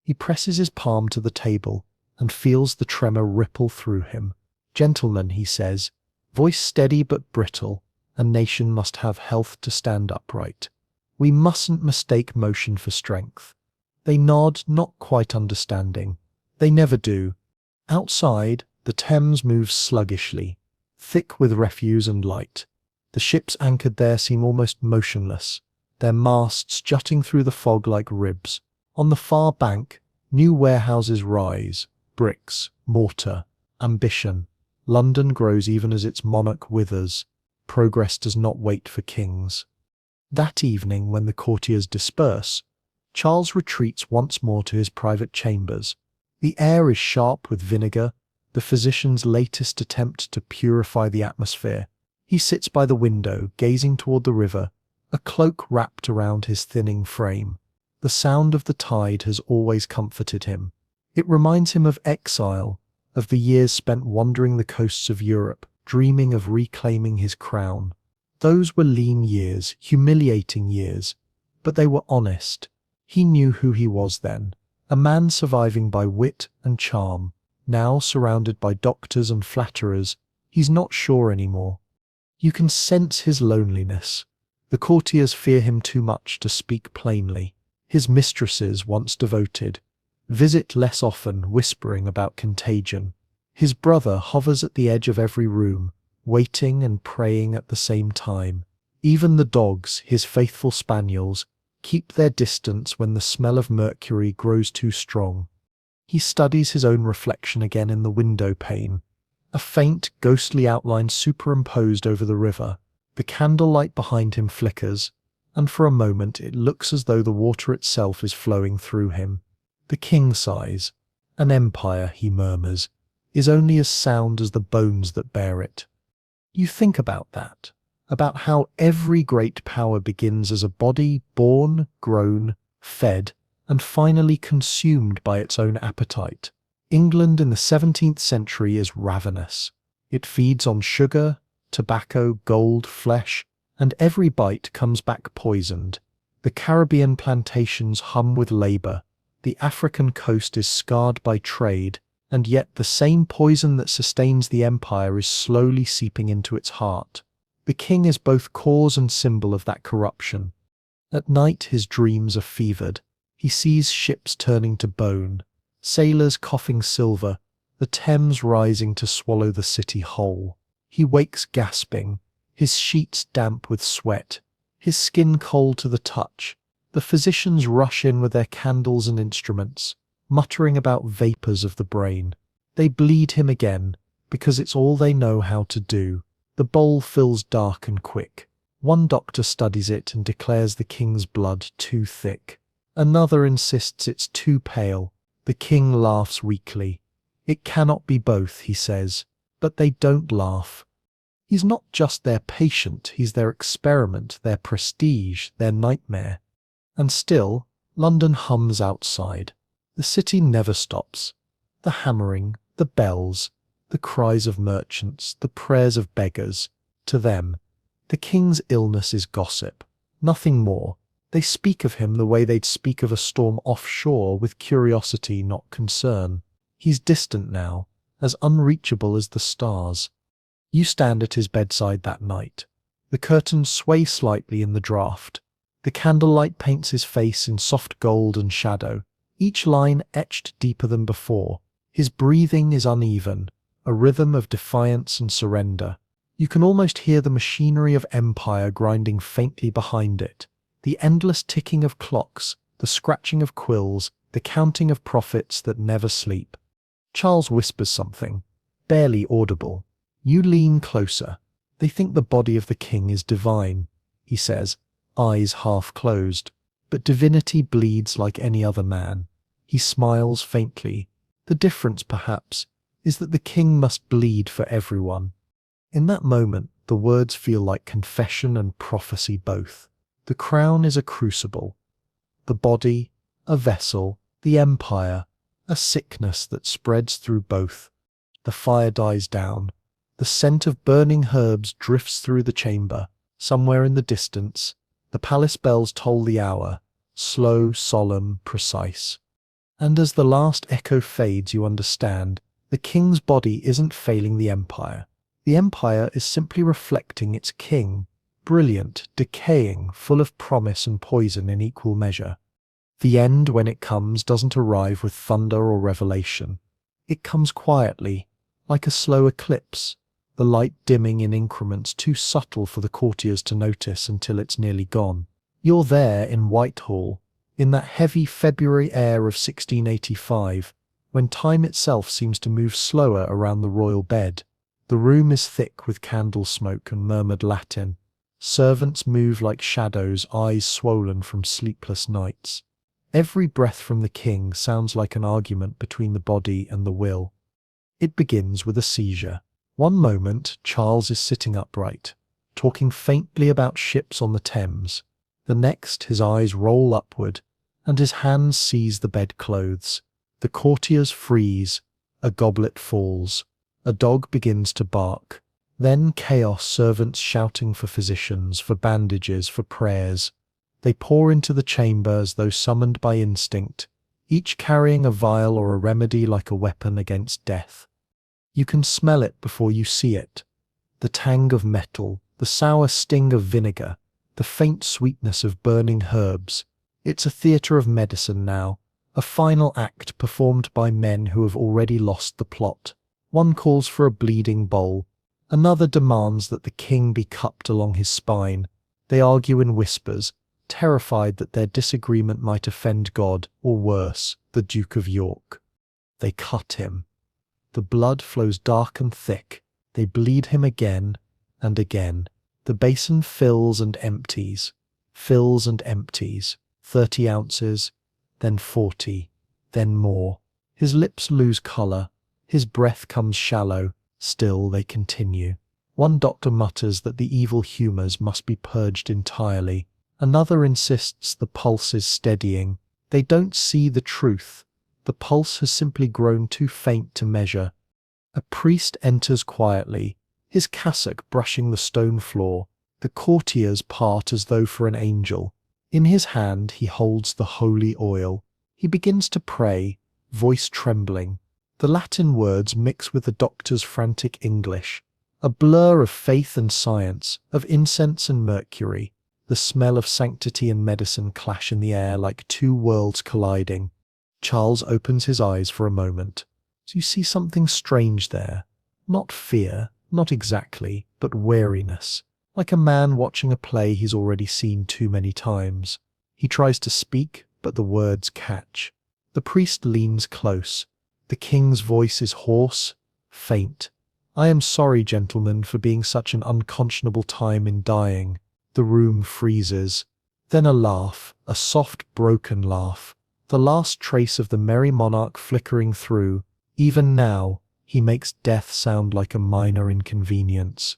He presses his palm to the table and feels the tremor ripple through him. "Gentlemen," he says, voice steady but brittle, "a nation must have health to stand upright. We mustn't mistake motion for strength." They nod, not quite understanding. They never do. Outside, the Thames moves sluggishly, thick with refuse and light. The ships anchored there seem almost motionless, their masts jutting through the fog like ribs. On the far bank, new warehouses rise, bricks, mortar, ambition. London grows even as its monarch withers. Progress does not wait for kings. That evening, when the courtiers disperse, Charles retreats once more to his private chambers. The air is sharp with vinegar, the physician's latest attempt to purify the atmosphere. He sits by the window, gazing toward the river, a cloak wrapped around his thinning frame. The sound of the tide has always comforted him. It reminds him of exile, of the years spent wandering the coasts of Europe, dreaming of reclaiming his crown. Those were lean years, humiliating years, but they were honest. He knew who he was then, a man surviving by wit and charm. Now, surrounded by doctors and flatterers, he's not sure anymore. You can sense his loneliness. The courtiers fear him too much to speak plainly. His mistresses, once devoted, visit less often, whispering about contagion. His brother hovers at the edge of every room, waiting and praying at the same time. Even the dogs, his faithful spaniels, keep their distance when the smell of mercury grows too strong. He studies his own reflection again in the window pane, a faint, ghostly outline superimposed over the river. The candlelight behind him flickers, and for a moment it looks as though the water itself is flowing through him. The king sighs. An empire, he murmurs, is only as sound as the bones that bear it. You think about that, about how every great power begins as a body born, grown, fed, and finally consumed by its own appetite. England in the 17th century is ravenous. It feeds on sugar, tobacco, gold, flesh, and every bite comes back poisoned. The Caribbean plantations hum with labor. The African coast is scarred by trade, and yet the same poison that sustains the empire is slowly seeping into its heart. The king is both cause and symbol of that corruption. At night his dreams are fevered. He sees ships turning to bone, sailors coughing silver, the Thames rising to swallow the city whole. He wakes gasping, his sheets damp with sweat, his skin cold to the touch. The physicians rush in with their candles and instruments, muttering about vapors of the brain. They bleed him again, because it's all they know how to do. The bowl fills dark and quick. One doctor studies it and declares the king's blood too thick. Another insists it's too pale. The king laughs weakly. It cannot be both, he says, but they don't laugh. He's not just their patient, he's their experiment, their prestige, their nightmare. And still, London hums outside. The city never stops. The hammering, the bells, the cries of merchants, the prayers of beggars. To them, the king's illness is gossip, nothing more. They speak of him the way they'd speak of a storm offshore, with curiosity, not concern. He's distant now, as unreachable as the stars. You stand at his bedside that night. The curtains sway slightly in the draught. The candlelight paints his face in soft gold and shadow, each line etched deeper than before. His breathing is uneven, a rhythm of defiance and surrender. You can almost hear the machinery of empire grinding faintly behind it, the endless ticking of clocks, the scratching of quills, the counting of prophets that never sleep. Charles whispers something, barely audible. You lean closer. They think the body of the king is divine, he says, eyes half closed. But divinity bleeds like any other man. He smiles faintly. The difference, perhaps, is that the king must bleed for everyone. In that moment, the words feel like confession and prophecy both. The crown is a crucible. The body, a vessel. The empire, a sickness that spreads through both. The fire dies down. The scent of burning herbs drifts through the chamber. Somewhere in the distance, the palace bells toll the hour, slow, solemn, precise. And as the last echo fades, you understand, the king's body isn't failing the empire. The empire is simply reflecting its king, brilliant, decaying, full of promise and poison in equal measure. The end, when it comes, doesn't arrive with thunder or revelation. It comes quietly, like a slow eclipse, the light dimming in increments too subtle for the courtiers to notice until it's nearly gone. You're there in Whitehall, in that heavy February air of 1685, when time itself seems to move slower around the royal bed. The room is thick with candle smoke and murmured Latin. Servants move like shadows, eyes swollen from sleepless nights. Every breath from the king sounds like an argument between the body and the will. It begins with a seizure. One moment, Charles is sitting upright, talking faintly about ships on the Thames. The next, his eyes roll upward, and his hands seize the bedclothes. The courtiers freeze. A goblet falls. A dog begins to bark. Then chaos, servants shouting for physicians, for bandages, for prayers. They pour into the chamber as though summoned by instinct, each carrying a vial or a remedy like a weapon against death. You can smell it before you see it. The tang of metal, the sour sting of vinegar, the faint sweetness of burning herbs. It's a theatre of medicine now, a final act performed by men who have already lost the plot. One calls for a bleeding bowl. Another demands that the king be cupped along his spine. They argue in whispers, terrified that their disagreement might offend God, or worse, the Duke of York. They cut him. The blood flows dark and thick. They bleed him again and again. The basin fills and empties, 30 ounces, then 40, then more. His lips lose colour. His breath comes shallow. Still they continue. One doctor mutters that the evil humours must be purged entirely. Another insists the pulse is steadying. They don't see the truth. The pulse has simply grown too faint to measure. A priest enters quietly, his cassock brushing the stone floor. The courtiers part as though for an angel. In his hand he holds the holy oil. He begins to pray, voice trembling. The Latin words mix with the doctor's frantic English. A blur of faith and science, of incense and mercury. The smell of sanctity and medicine clash in the air like two worlds colliding. Charles opens his eyes for a moment. Do you see something strange there? Not fear, not exactly, but wariness. Like a man watching a play he's already seen too many times. He tries to speak, but the words catch. The priest leans close. The king's voice is hoarse, faint. I am sorry, gentlemen, for being such an unconscionable time in dying. The room freezes. Then a laugh, a soft, broken laugh. The last trace of the merry monarch flickering through. Even now, he makes death sound like a minor inconvenience.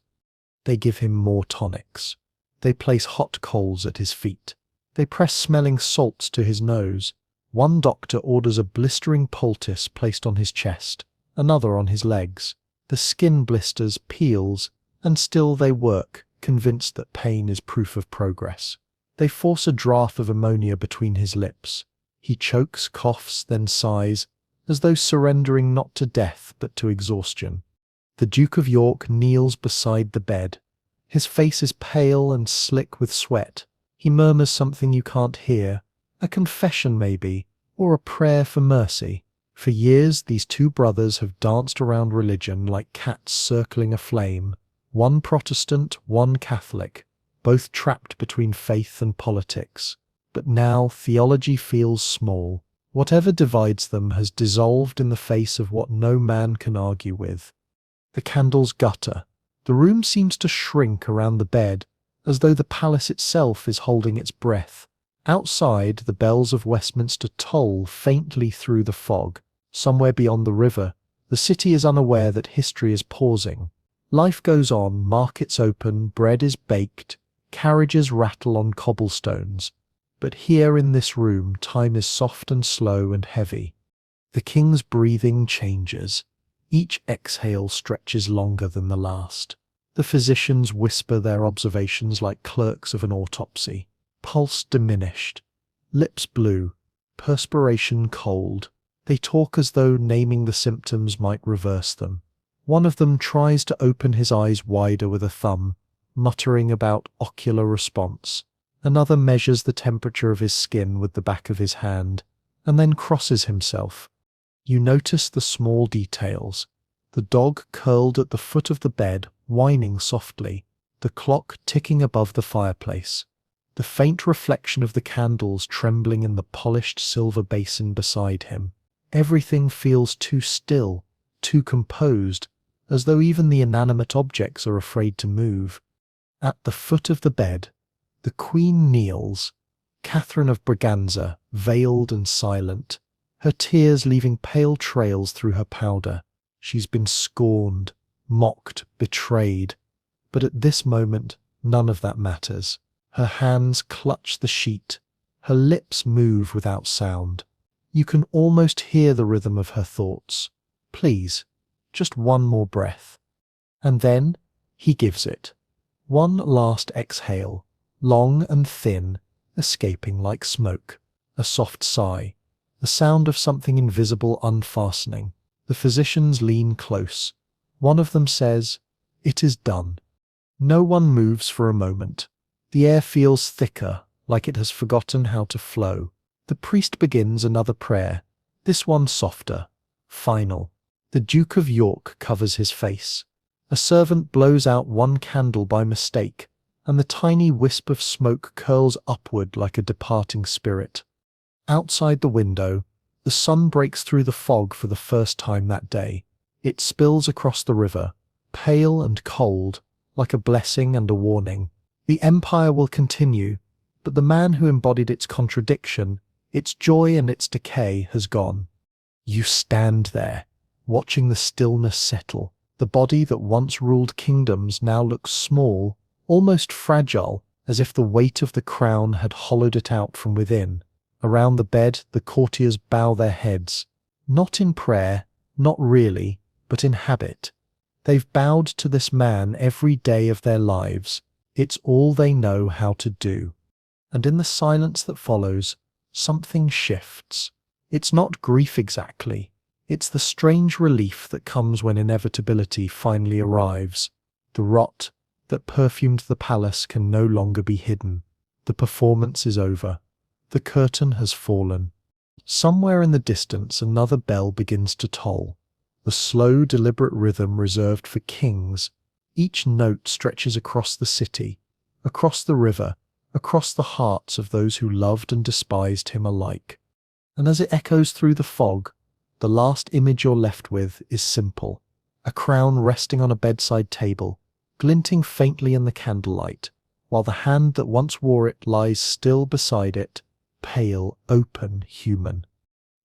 They give him more tonics. They place hot coals at his feet. They press smelling salts to his nose. One doctor orders a blistering poultice placed on his chest, another on his legs. The skin blisters, peels, and still they work, convinced that pain is proof of progress. They force a draught of ammonia between his lips. He chokes, coughs, then sighs, as though surrendering not to death but to exhaustion. The Duke of York kneels beside the bed. His face is pale and slick with sweat. He murmurs something you can't hear, a confession maybe, or a prayer for mercy. For years these two brothers have danced around religion like cats circling a flame, one Protestant, one Catholic, both trapped between faith and politics. But now theology feels small. Whatever divides them has dissolved in the face of what no man can argue with. The candles gutter. The room seems to shrink around the bed, as though the palace itself is holding its breath. Outside, the bells of Westminster toll faintly through the fog. Somewhere beyond the river, the city is unaware that history is pausing. Life goes on, markets open, bread is baked, carriages rattle on cobblestones. But here in this room, time is soft and slow and heavy. The king's breathing changes. Each exhale stretches longer than the last. The physicians whisper their observations like clerks of an autopsy. Pulse diminished, lips blue, perspiration cold. They talk as though naming the symptoms might reverse them. One of them tries to open his eyes wider with a thumb, muttering about ocular response. Another measures the temperature of his skin with the back of his hand, and then crosses himself. You notice the small details. The dog curled at the foot of the bed, whining softly, the clock ticking above the fireplace. The faint reflection of the candles trembling in the polished silver basin beside him. Everything feels too still, too composed, as though even the inanimate objects are afraid to move. At the foot of the bed, the Queen kneels, Catherine of Braganza, veiled and silent, her tears leaving pale trails through her powder. She's been scorned, mocked, betrayed, but at this moment none of that matters. Her hands clutch the sheet, her lips move without sound. You can almost hear the rhythm of her thoughts. Please, just one more breath. And then he gives it. One last exhale, long and thin, escaping like smoke. A soft sigh, the sound of something invisible unfastening. The physicians lean close. One of them says, "It is done." No one moves for a moment. The air feels thicker, like it has forgotten how to flow. The priest begins another prayer, this one softer, final. The Duke of York covers his face. A servant blows out one candle by mistake, and the tiny wisp of smoke curls upward like a departing spirit. Outside the window, the sun breaks through the fog for the first time that day. It spills across the river, pale and cold, like a blessing and a warning. The empire will continue, but the man who embodied its contradiction, its joy and its decay, has gone. You stand there, watching the stillness settle. The body that once ruled kingdoms now looks small, almost fragile, as if the weight of the crown had hollowed it out from within. Around the bed, the courtiers bow their heads, not in prayer, not really, but in habit. They've bowed to this man every day of their lives. It's all they know how to do. And in the silence that follows, something shifts. It's not grief exactly. It's the strange relief that comes when inevitability finally arrives. The rot that perfumed the palace can no longer be hidden. The performance is over. The curtain has fallen. Somewhere in the distance, another bell begins to toll. The slow, deliberate rhythm reserved for kings. Each note stretches across the city, across the river, across the hearts of those who loved and despised him alike. And as it echoes through the fog, the last image you're left with is simple. A crown resting on a bedside table, glinting faintly in the candlelight, while the hand that once wore it lies still beside it, pale, open, human.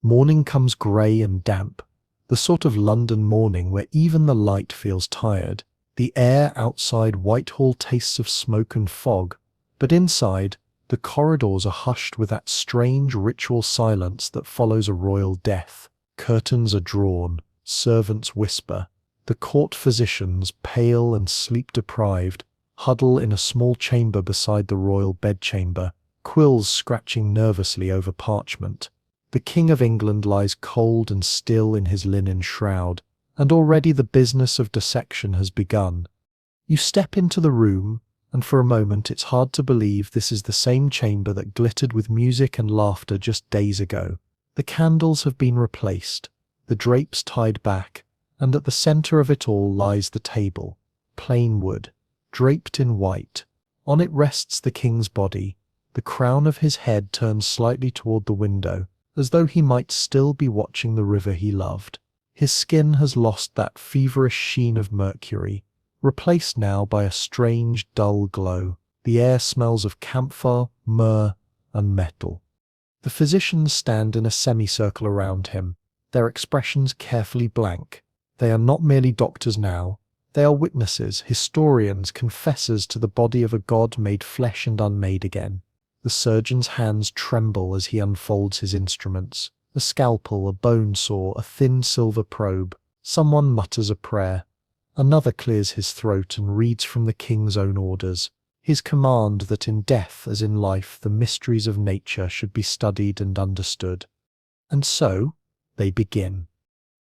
Morning comes grey and damp, the sort of London morning where even the light feels tired. The air outside Whitehall tastes of smoke and fog, but inside, the corridors are hushed with that strange ritual silence that follows a royal death. Curtains are drawn, servants whisper. The court physicians, pale and sleep-deprived, huddle in a small chamber beside the royal bedchamber, quills scratching nervously over parchment. The King of England lies cold and still in his linen shroud, and already the business of dissection has begun. You step into the room, and for a moment it's hard to believe this is the same chamber that glittered with music and laughter just days ago. The candles have been replaced, the drapes tied back, and at the center of it all lies the table, plain wood, draped in white. On it rests the king's body, the crown of his head turned slightly toward the window, as though he might still be watching the river he loved. His skin has lost that feverish sheen of mercury, replaced now by a strange, dull glow. The air smells of camphor, myrrh, and metal. The physicians stand in a semicircle around him, their expressions carefully blank. They are not merely doctors now. They are witnesses, historians, confessors to the body of a god made flesh and unmade again. The surgeon's hands tremble as he unfolds his instruments. A scalpel, a bone saw, a thin silver probe. Someone mutters a prayer. Another clears his throat and reads from the king's own orders, his command that in death as in life the mysteries of nature should be studied and understood. And so they begin.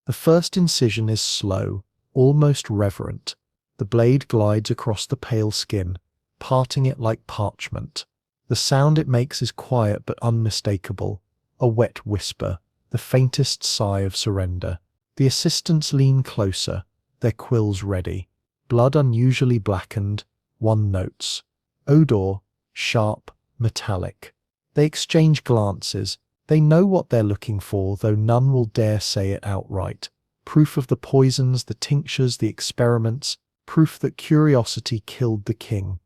The first incision is slow, almost reverent. The blade glides across the pale skin, parting it like parchment. The sound it makes is quiet but unmistakable, a wet whisper, the faintest sigh of surrender. The assistants lean closer, their quills ready. Blood unusually blackened, one notes. Odor, sharp, metallic. They exchange glances. They know what they're looking for, though none will dare say it outright. Proof of the poisons, the tinctures, the experiments, proof that curiosity killed the king.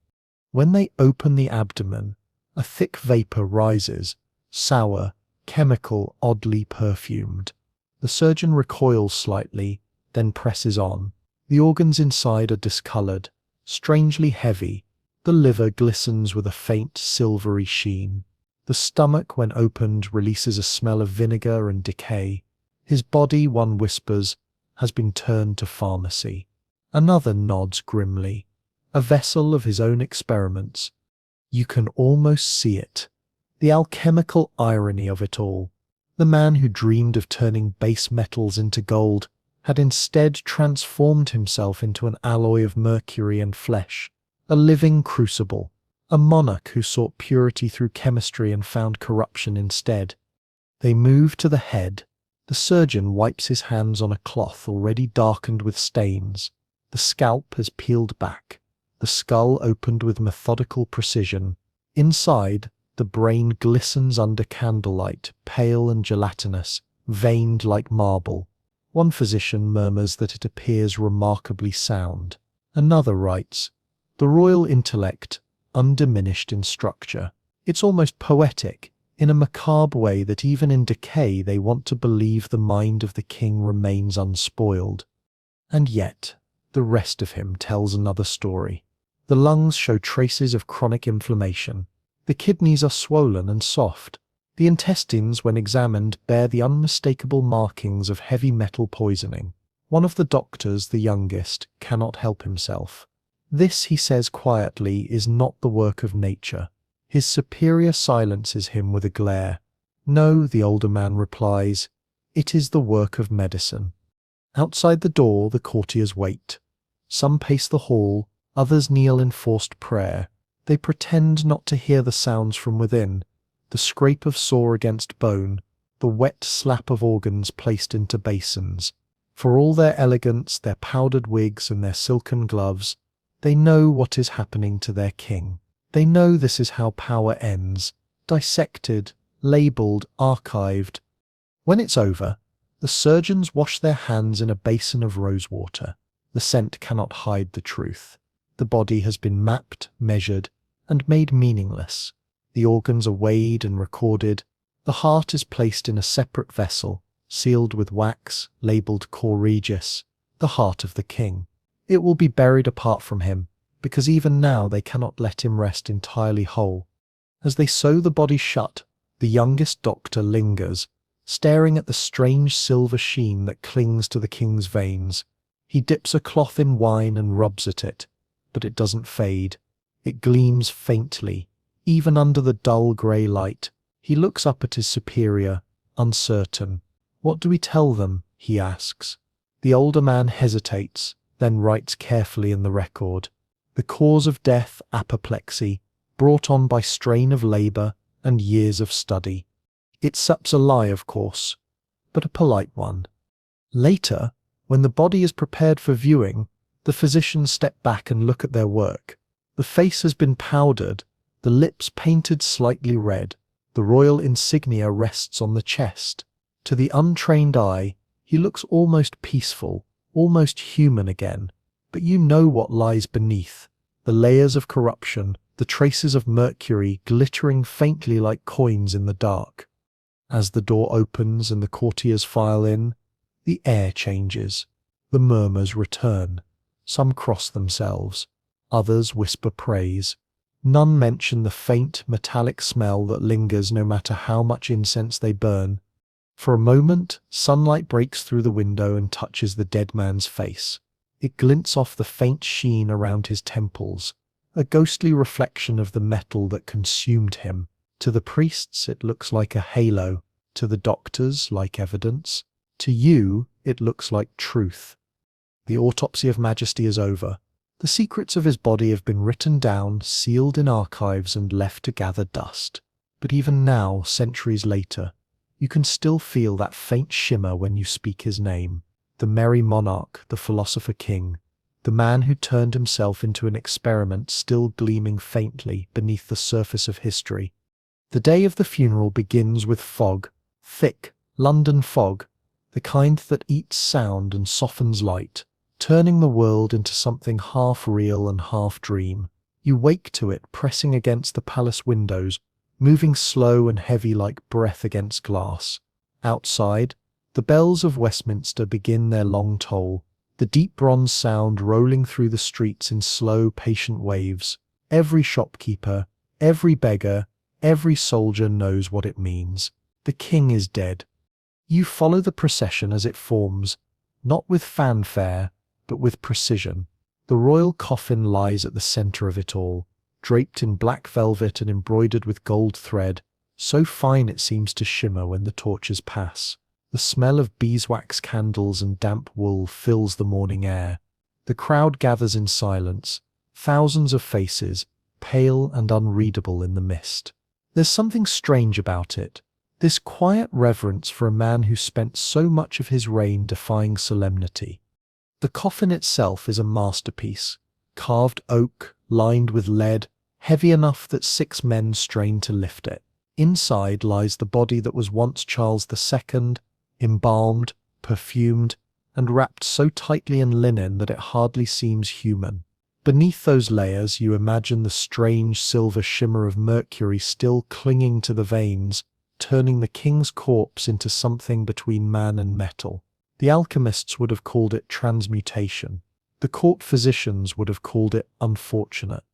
When they open the abdomen, a thick vapor rises, sour, chemical, oddly perfumed. The surgeon recoils slightly, then presses on. The organs inside are discolored, strangely heavy. The liver glistens with a faint, silvery sheen. The stomach, when opened, releases a smell of vinegar and decay. His body, one whispers, has been turned to pharmacy. Another nods grimly. A vessel of his own experiments. You can almost see it. The alchemical irony of it all. The man who dreamed of turning base metals into gold had instead transformed himself into an alloy of mercury and flesh, a living crucible, a monarch who sought purity through chemistry and found corruption instead. They move to the head. The surgeon wipes his hands on a cloth already darkened with stains. The scalp has peeled back, the skull opened with methodical precision. Inside, the brain glistens under candlelight, pale and gelatinous, veined like marble. One physician murmurs that it appears remarkably sound. Another writes, "The royal intellect, undiminished in structure." It's almost poetic, in a macabre way that even in decay they want to believe the mind of the king remains unspoiled. And yet, the rest of him tells another story. The lungs show traces of chronic inflammation. The kidneys are swollen and soft. The intestines, when examined, bear the unmistakable markings of heavy metal poisoning. One of the doctors, the youngest, cannot help himself. This, he says quietly, is not the work of nature. His superior silences him with a glare. No, the older man replies, it is the work of medicine. Outside the door, the courtiers wait. Some pace the hall, others kneel in forced prayer. They pretend not to hear the sounds from within, the scrape of saw against bone, the wet slap of organs placed into basins. For all their elegance, their powdered wigs and their silken gloves, they know what is happening to their king. They know this is how power ends, dissected, labelled, archived. When it's over, the surgeons wash their hands in a basin of rosewater. The scent cannot hide the truth. The body has been mapped, measured, and made meaningless. The organs are weighed and recorded. The heart is placed in a separate vessel, sealed with wax, labelled Cor Regis, the heart of the king. It will be buried apart from him, because even now they cannot let him rest entirely whole. As they sew the body shut, the youngest doctor lingers, staring at the strange silver sheen that clings to the king's veins. He dips a cloth in wine and rubs at it. but it doesn't fade. It gleams faintly, even under the dull grey light. He looks up at his superior, uncertain. "What do we tell them?" he asks. The older man hesitates, then writes carefully in the record. The cause of death, apoplexy, brought on by strain of labour and years of study. It's a lie, of course, but a polite one. Later, when the body is prepared for viewing, the physicians step back and look at their work. The face has been powdered, the lips painted slightly red. The royal insignia rests on the chest. To the untrained eye, he looks almost peaceful, almost human again. But you know what lies beneath. The layers of corruption, the traces of mercury glittering faintly like coins in the dark. As the door opens and the courtiers file in, the air changes. The murmurs return. Some cross themselves. Others whisper praise. None mention the faint, metallic smell that lingers no matter how much incense they burn. For a moment, sunlight breaks through the window and touches the dead man's face. It glints off the faint sheen around his temples, a ghostly reflection of the metal that consumed him. To the priests, it looks like a halo. To the doctors, like evidence. To you, it looks like truth. The autopsy of Majesty is over. The secrets of his body have been written down, sealed in archives, and left to gather dust. But even now, centuries later, you can still feel that faint shimmer when you speak his name. The merry monarch, the philosopher king, the man who turned himself into an experiment still gleaming faintly beneath the surface of history. The day of the funeral begins with fog, thick, London fog, the kind that eats sound and softens light, turning the world into something half real and half dream. You wake to it pressing against the palace windows, moving slow and heavy like breath against glass. Outside, the bells of Westminster begin their long toll, the deep bronze sound rolling through the streets in slow, patient waves. Every shopkeeper, every beggar, every soldier knows what it means. The king is dead. You follow the procession as it forms, not with fanfare, but with precision. The royal coffin lies at the centre of it all, draped in black velvet and embroidered with gold thread, so fine it seems to shimmer when the torches pass. The smell of beeswax candles and damp wool fills the morning air. The crowd gathers in silence, thousands of faces, pale and unreadable in the mist. There's something strange about it, this quiet reverence for a man who spent so much of his reign defying solemnity. The coffin itself is a masterpiece, carved oak, lined with lead, heavy enough that 6 men strain to lift it. Inside lies the body that was once Charles II, embalmed, perfumed, and wrapped so tightly in linen that it hardly seems human. Beneath those layers you imagine the strange silver shimmer of mercury still clinging to the veins, turning the king's corpse into something between man and metal. The alchemists would have called it transmutation. The court physicians would have called it unfortunate.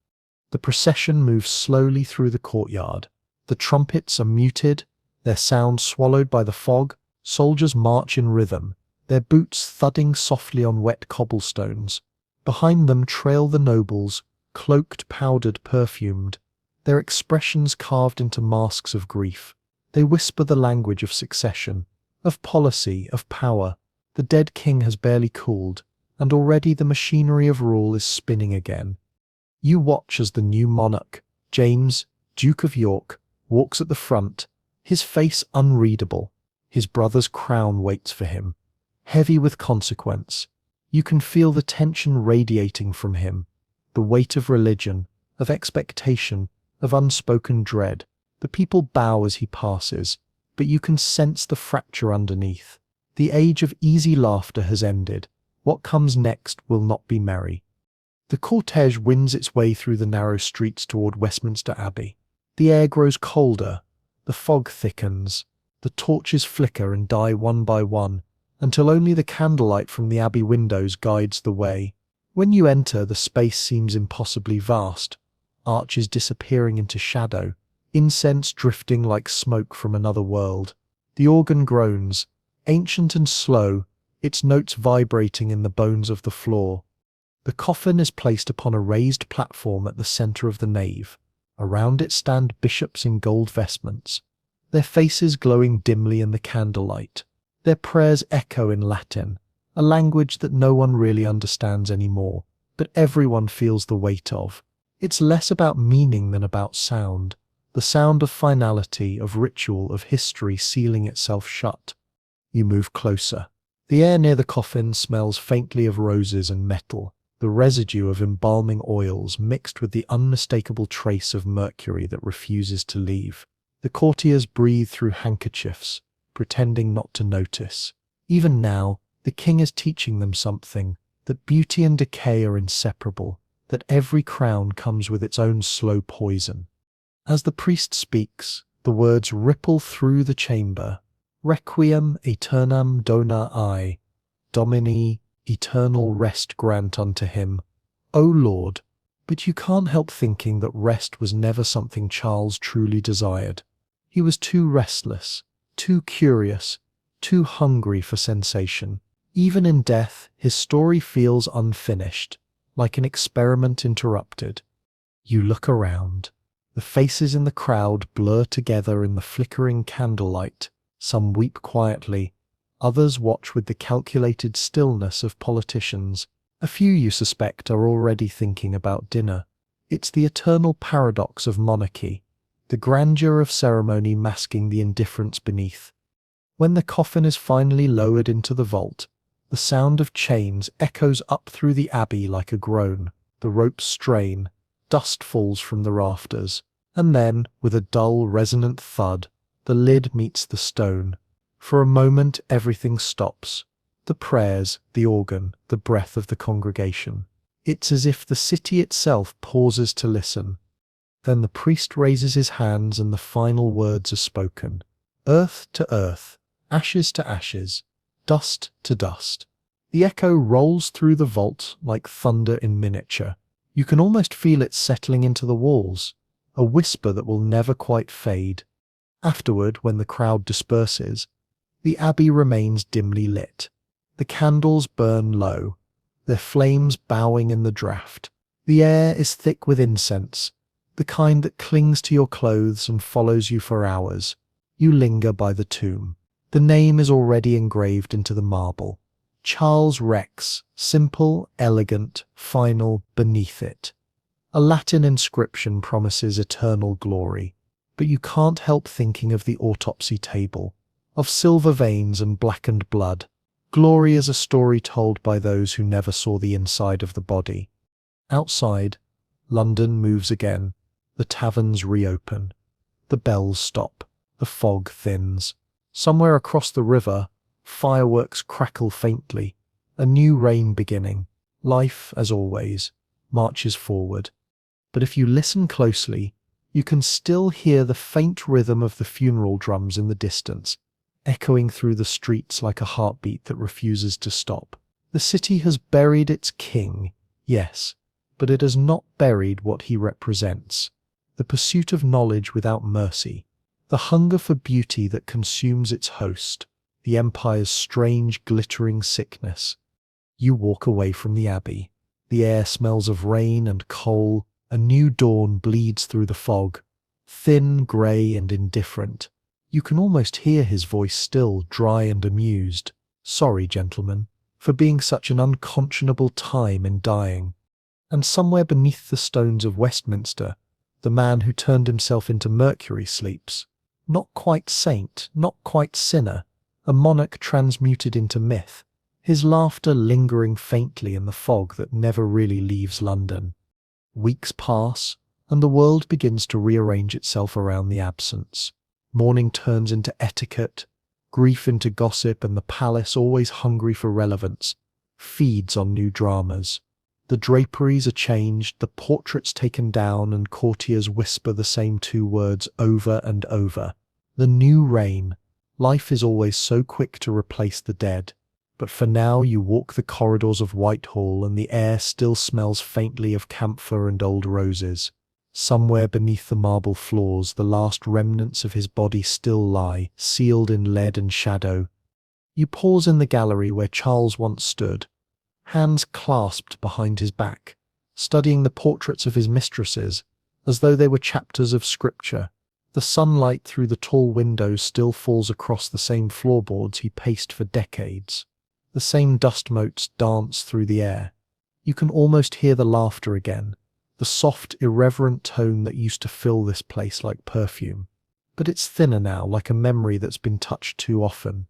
The procession moves slowly through the courtyard. The trumpets are muted, their sound swallowed by the fog. Soldiers march in rhythm, their boots thudding softly on wet cobblestones. Behind them trail the nobles, cloaked, powdered, perfumed, their expressions carved into masks of grief. They whisper the language of succession, of policy, of power. The dead king has barely cooled, and already the machinery of rule is spinning again. You watch as the new monarch, James, Duke of York, walks at the front, his face unreadable. His brother's crown waits for him, heavy with consequence. You can feel the tension radiating from him, the weight of religion, of expectation, of unspoken dread. The people bow as he passes, but you can sense the fracture underneath. The age of easy laughter has ended. What comes next will not be merry. The cortege wins its way through the narrow streets toward Westminster Abbey. The air grows colder, the fog thickens, the torches flicker and die one by one, until only the candlelight from the abbey windows guides the way. When you enter, the space seems impossibly vast, arches disappearing into shadow, incense drifting like smoke from another world. The organ groans, ancient and slow, its notes vibrating in the bones of the floor. The coffin is placed upon a raised platform at the centre of the nave. Around it stand bishops in gold vestments, their faces glowing dimly in the candlelight. Their prayers echo in Latin, a language that no one really understands anymore, but everyone feels the weight of. It's less about meaning than about sound, the sound of finality, of ritual, of history sealing itself shut. You move closer. The air near the coffin smells faintly of roses and metal, the residue of embalming oils mixed with the unmistakable trace of mercury that refuses to leave. The courtiers breathe through handkerchiefs, pretending not to notice. Even now, the king is teaching them something, that beauty and decay are inseparable, that every crown comes with its own slow poison. As the priest speaks, the words ripple through the chamber. Requiem aeternam dona I, Domini, eternal rest grant unto him. O Lord, but you can't help thinking that rest was never something Charles truly desired. He was too restless, too curious, too hungry for sensation. Even in death, his story feels unfinished, like an experiment interrupted. You look around. The faces in the crowd blur together in the flickering candlelight. Some weep quietly, others watch with the calculated stillness of politicians. A few, you suspect, are already thinking about dinner. It's the eternal paradox of monarchy, the grandeur of ceremony masking the indifference beneath. When the coffin is finally lowered into the vault, the sound of chains echoes up through the abbey like a groan. The ropes strain, dust falls from the rafters, and then, with a dull, resonant thud, the lid meets the stone. For a moment everything stops. The prayers, the organ, the breath of the congregation. It's as if the city itself pauses to listen. Then the priest raises his hands and the final words are spoken. Earth to earth, ashes to ashes, dust to dust. The echo rolls through the vault like thunder in miniature. You can almost feel it settling into the walls, a whisper that will never quite fade. Afterward, when the crowd disperses, the abbey remains dimly lit. The candles burn low, their flames bowing in the draught. The air is thick with incense, the kind that clings to your clothes and follows you for hours. You linger by the tomb. The name is already engraved into the marble. Charles Rex, simple, elegant, final, beneath it. A Latin inscription promises eternal glory, but you can't help thinking of the autopsy table, of silver veins and blackened blood. Glory is a story told by those who never saw the inside of the body. Outside, London moves again. The taverns reopen. The bells stop. The fog thins. Somewhere across the river, fireworks crackle faintly. A new reign beginning. Life, as always, marches forward. But if you listen closely, you can still hear the faint rhythm of the funeral drums in the distance, echoing through the streets like a heartbeat that refuses to stop. The city has buried its king, yes, but it has not buried what he represents. The pursuit of knowledge without mercy, the hunger for beauty that consumes its host, the empire's strange glittering sickness. You walk away from the abbey. The air smells of rain and coal. A new dawn bleeds through the fog, thin, grey and indifferent. You can almost hear his voice still, dry and amused. Sorry, gentlemen, for being such an unconscionable time in dying. And somewhere beneath the stones of Westminster, the man who turned himself into Mercury sleeps. Not quite saint, not quite sinner, a monarch transmuted into myth, his laughter lingering faintly in the fog that never really leaves London. Weeks pass, and the world begins to rearrange itself around the absence. Mourning turns into etiquette, grief into gossip, and the palace, always hungry for relevance, feeds on new dramas. The draperies are changed, the portraits taken down, and courtiers whisper the same two words over and over. The new reign. Life is always so quick to replace the dead. But for now you walk the corridors of Whitehall and the air still smells faintly of camphor and old roses. Somewhere beneath the marble floors the last remnants of his body still lie, sealed in lead and shadow. You pause in the gallery where Charles once stood. hands clasped behind his back, studying the portraits of his mistresses as though they were chapters of scripture. The sunlight through the tall windows still falls across the same floorboards he paced for decades. The same dust motes dance through the air. You can almost hear the laughter again, the soft, irreverent tone that used to fill this place like perfume. But it's thinner now, like a memory that's been touched too often.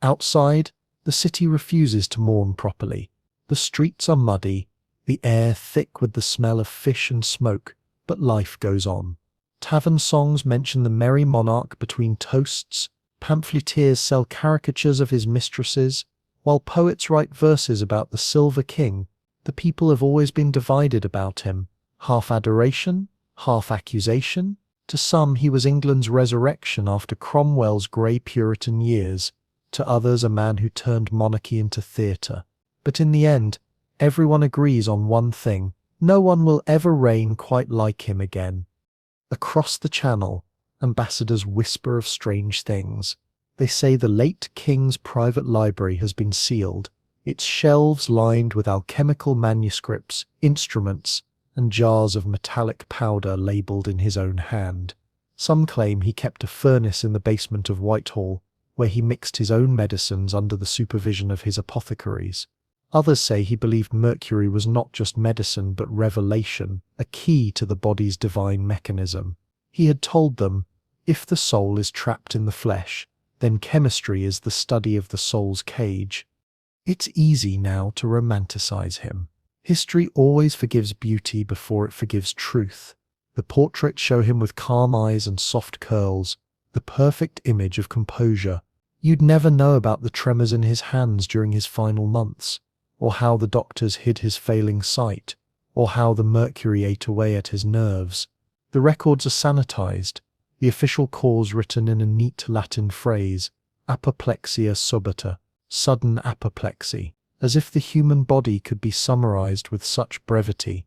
Outside, the city refuses to mourn properly. The streets are muddy, the air thick with the smell of fish and smoke, but life goes on. Tavern songs mention the merry monarch between toasts, pamphleteers sell caricatures of his mistresses, while poets write verses about the Silver King. The people have always been divided about him, half adoration, half accusation. To some he was England's resurrection after Cromwell's grey Puritan years, to others a man who turned monarchy into theatre. But in the end, everyone agrees on one thing: no one will ever reign quite like him again. Across the channel, ambassadors whisper of strange things. They say the late king's private library has been sealed, its shelves lined with alchemical manuscripts, instruments, and jars of metallic powder labelled in his own hand. Some claim he kept a furnace in the basement of Whitehall, where he mixed his own medicines under the supervision of his apothecaries. Others say he believed mercury was not just medicine but revelation, a key to the body's divine mechanism. He had told them, if the soul is trapped in the flesh, then chemistry is the study of the soul's cage. It's easy now to romanticize him. History always forgives beauty before it forgives truth. The portraits show him with calm eyes and soft curls, the perfect image of composure. You'd never know about the tremors in his hands during his final months, or how the doctors hid his failing sight, or how the mercury ate away at his nerves. The records are sanitized, the official cause written in a neat Latin phrase, apoplexia subita, sudden apoplexy, as if the human body could be summarized with such brevity.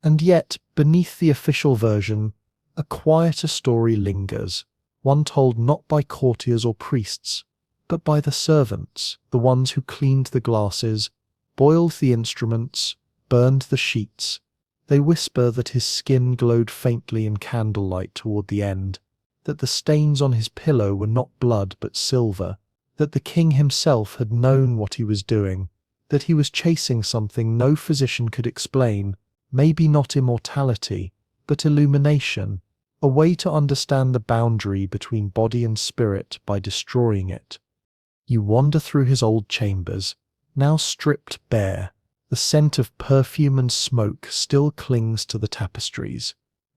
And yet, beneath the official version, a quieter story lingers, one told not by courtiers or priests, but by the servants, the ones who cleaned the glasses, boiled the instruments, burned the sheets. They whisper that his skin glowed faintly in candlelight toward the end, that the stains on his pillow were not blood but silver, that the king himself had known what he was doing, that he was chasing something no physician could explain, maybe not immortality, but illumination, a way to understand the boundary between body and spirit by destroying it. You wander through his old chambers, now stripped bare. The scent of perfume and smoke still clings to the tapestries.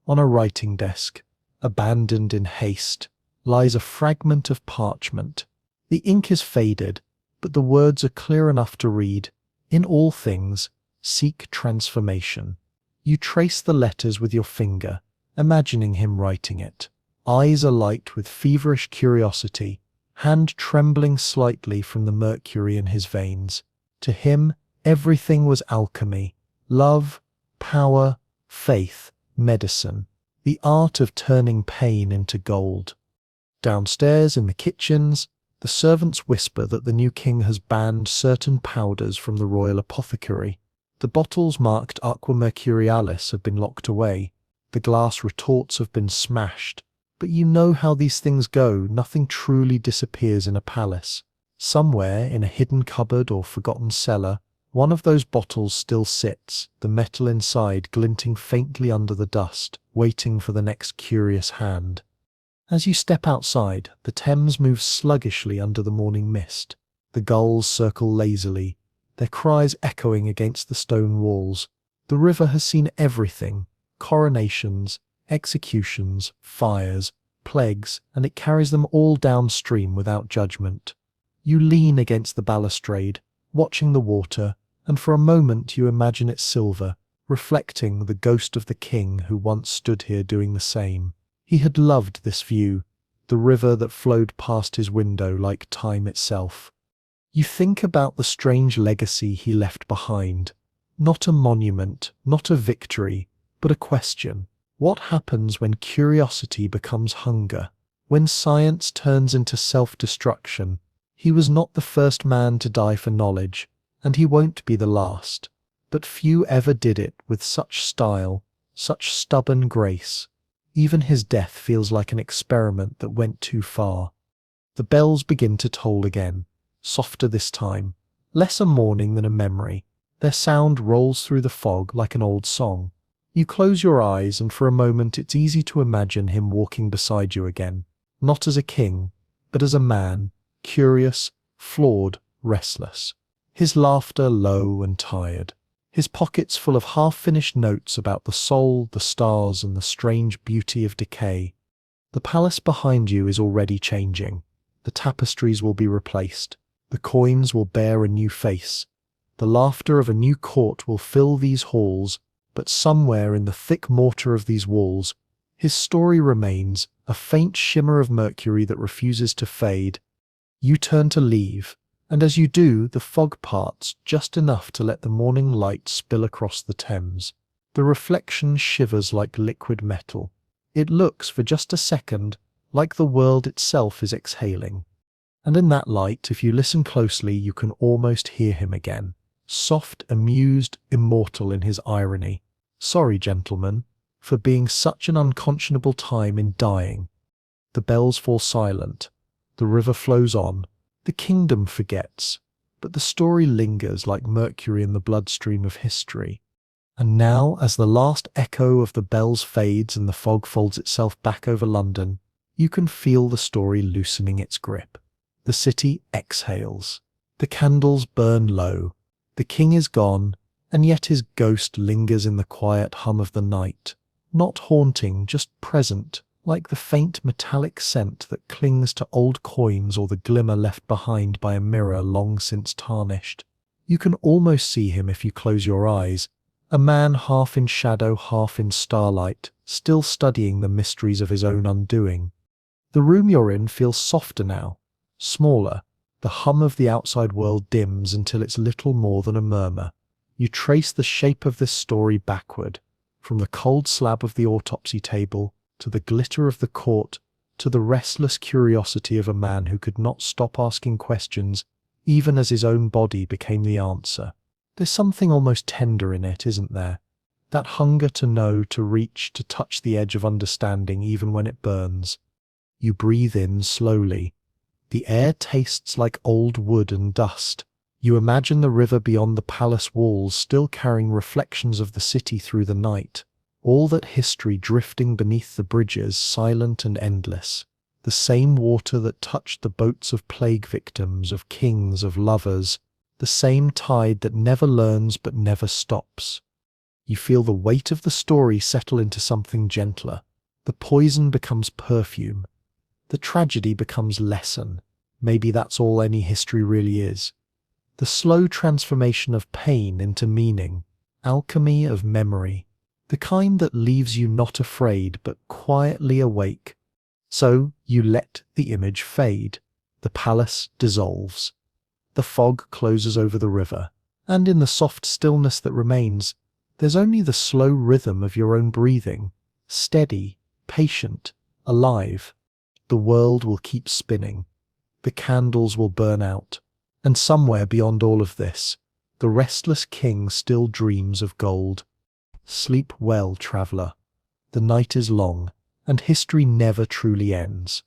On a writing desk, abandoned in haste, lies a fragment of parchment. The ink is faded, but the words are clear enough to read. In all things, seek transformation. You trace the letters with your finger, imagining him writing it. Eyes alight with feverish curiosity, hand trembling slightly from the mercury in his veins. To him, everything was alchemy, love, power, faith, medicine, the art of turning pain into gold. Downstairs in the kitchens, the servants whisper that the new king has banned certain powders from the royal apothecary. The bottles marked Aqua Mercurialis have been locked away. The glass retorts have been smashed. But you know how these things go. Nothing truly disappears in a palace. Somewhere in a hidden cupboard or forgotten cellar, one of those bottles still sits, the metal inside glinting faintly under the dust, waiting for the next curious hand. As you step outside, the Thames moves sluggishly under the morning mist. The gulls circle lazily, their cries echoing against the stone walls. The river has seen everything: coronations, executions, fires, plagues, and it carries them all downstream without judgment. You lean against the balustrade, watching the water, and for a moment you imagine it silver, reflecting the ghost of the king who once stood here doing the same. He had loved this view, the river that flowed past his window like time itself. You think about the strange legacy he left behind. Not a monument, not a victory, but a question. What happens when curiosity becomes hunger? When science turns into self-destruction? He was not the first man to die for knowledge, and he won't be the last. But few ever did it with such style, such stubborn grace. Even his death feels like an experiment that went too far. The bells begin to toll again, softer this time, less a mourning than a memory. Their sound rolls through the fog like an old song. You close your eyes, and for a moment it's easy to imagine him walking beside you again, not as a king, but as a man, curious, flawed, restless. His laughter low and tired. His pockets full of half-finished notes about the soul, the stars, and the strange beauty of decay. The palace behind you is already changing. The tapestries will be replaced. The coins will bear a new face. The laughter of a new court will fill these halls, but somewhere in the thick mortar of these walls, his story remains, a faint shimmer of mercury that refuses to fade. You turn to leave, and as you do, the fog parts just enough to let the morning light spill across the Thames. The reflection shivers like liquid metal. It looks, for just a second, like the world itself is exhaling. And in that light, if you listen closely, you can almost hear him again. Soft, amused, immortal in his irony. Sorry, gentlemen, for being such an unconscionable time in dying. The bells fall silent. The river flows on. The kingdom forgets. But the story lingers like mercury in the bloodstream of history. And now, as the last echo of the bells fades and the fog folds itself back over London, you can feel the story loosening its grip. The city exhales. The candles burn low. The king is gone, and yet his ghost lingers in the quiet hum of the night. Not haunting, just present, like the faint metallic scent that clings to old coins or the glimmer left behind by a mirror long since tarnished. You can almost see him if you close your eyes, a man half in shadow, half in starlight, still studying the mysteries of his own undoing. The room you're in feels softer now, smaller. The hum of the outside world dims until it's little more than a murmur. You trace the shape of this story backward, from the cold slab of the autopsy table, to the glitter of the court, to the restless curiosity of a man who could not stop asking questions, even as his own body became the answer. There's something almost tender in it, isn't there? That hunger to know, to reach, to touch the edge of understanding even when it burns. You breathe in slowly. The air tastes like old wood and dust. You imagine the river beyond the palace walls still carrying reflections of the city through the night. All that history drifting beneath the bridges, silent and endless. The same water that touched the boats of plague victims, of kings, of lovers. The same tide that never learns but never stops. You feel the weight of the story settle into something gentler. The poison becomes perfume. The tragedy becomes lesson. Maybe that's all any history really is. The slow transformation of pain into meaning. Alchemy of memory. The kind that leaves you not afraid but quietly awake. So you let the image fade. The palace dissolves. The fog closes over the river. And in the soft stillness that remains, there's only the slow rhythm of your own breathing. Steady, patient, alive. The world will keep spinning. The candles will burn out. And somewhere beyond all of this, the restless king still dreams of gold. Sleep well, traveller. The night is long, and history never truly ends.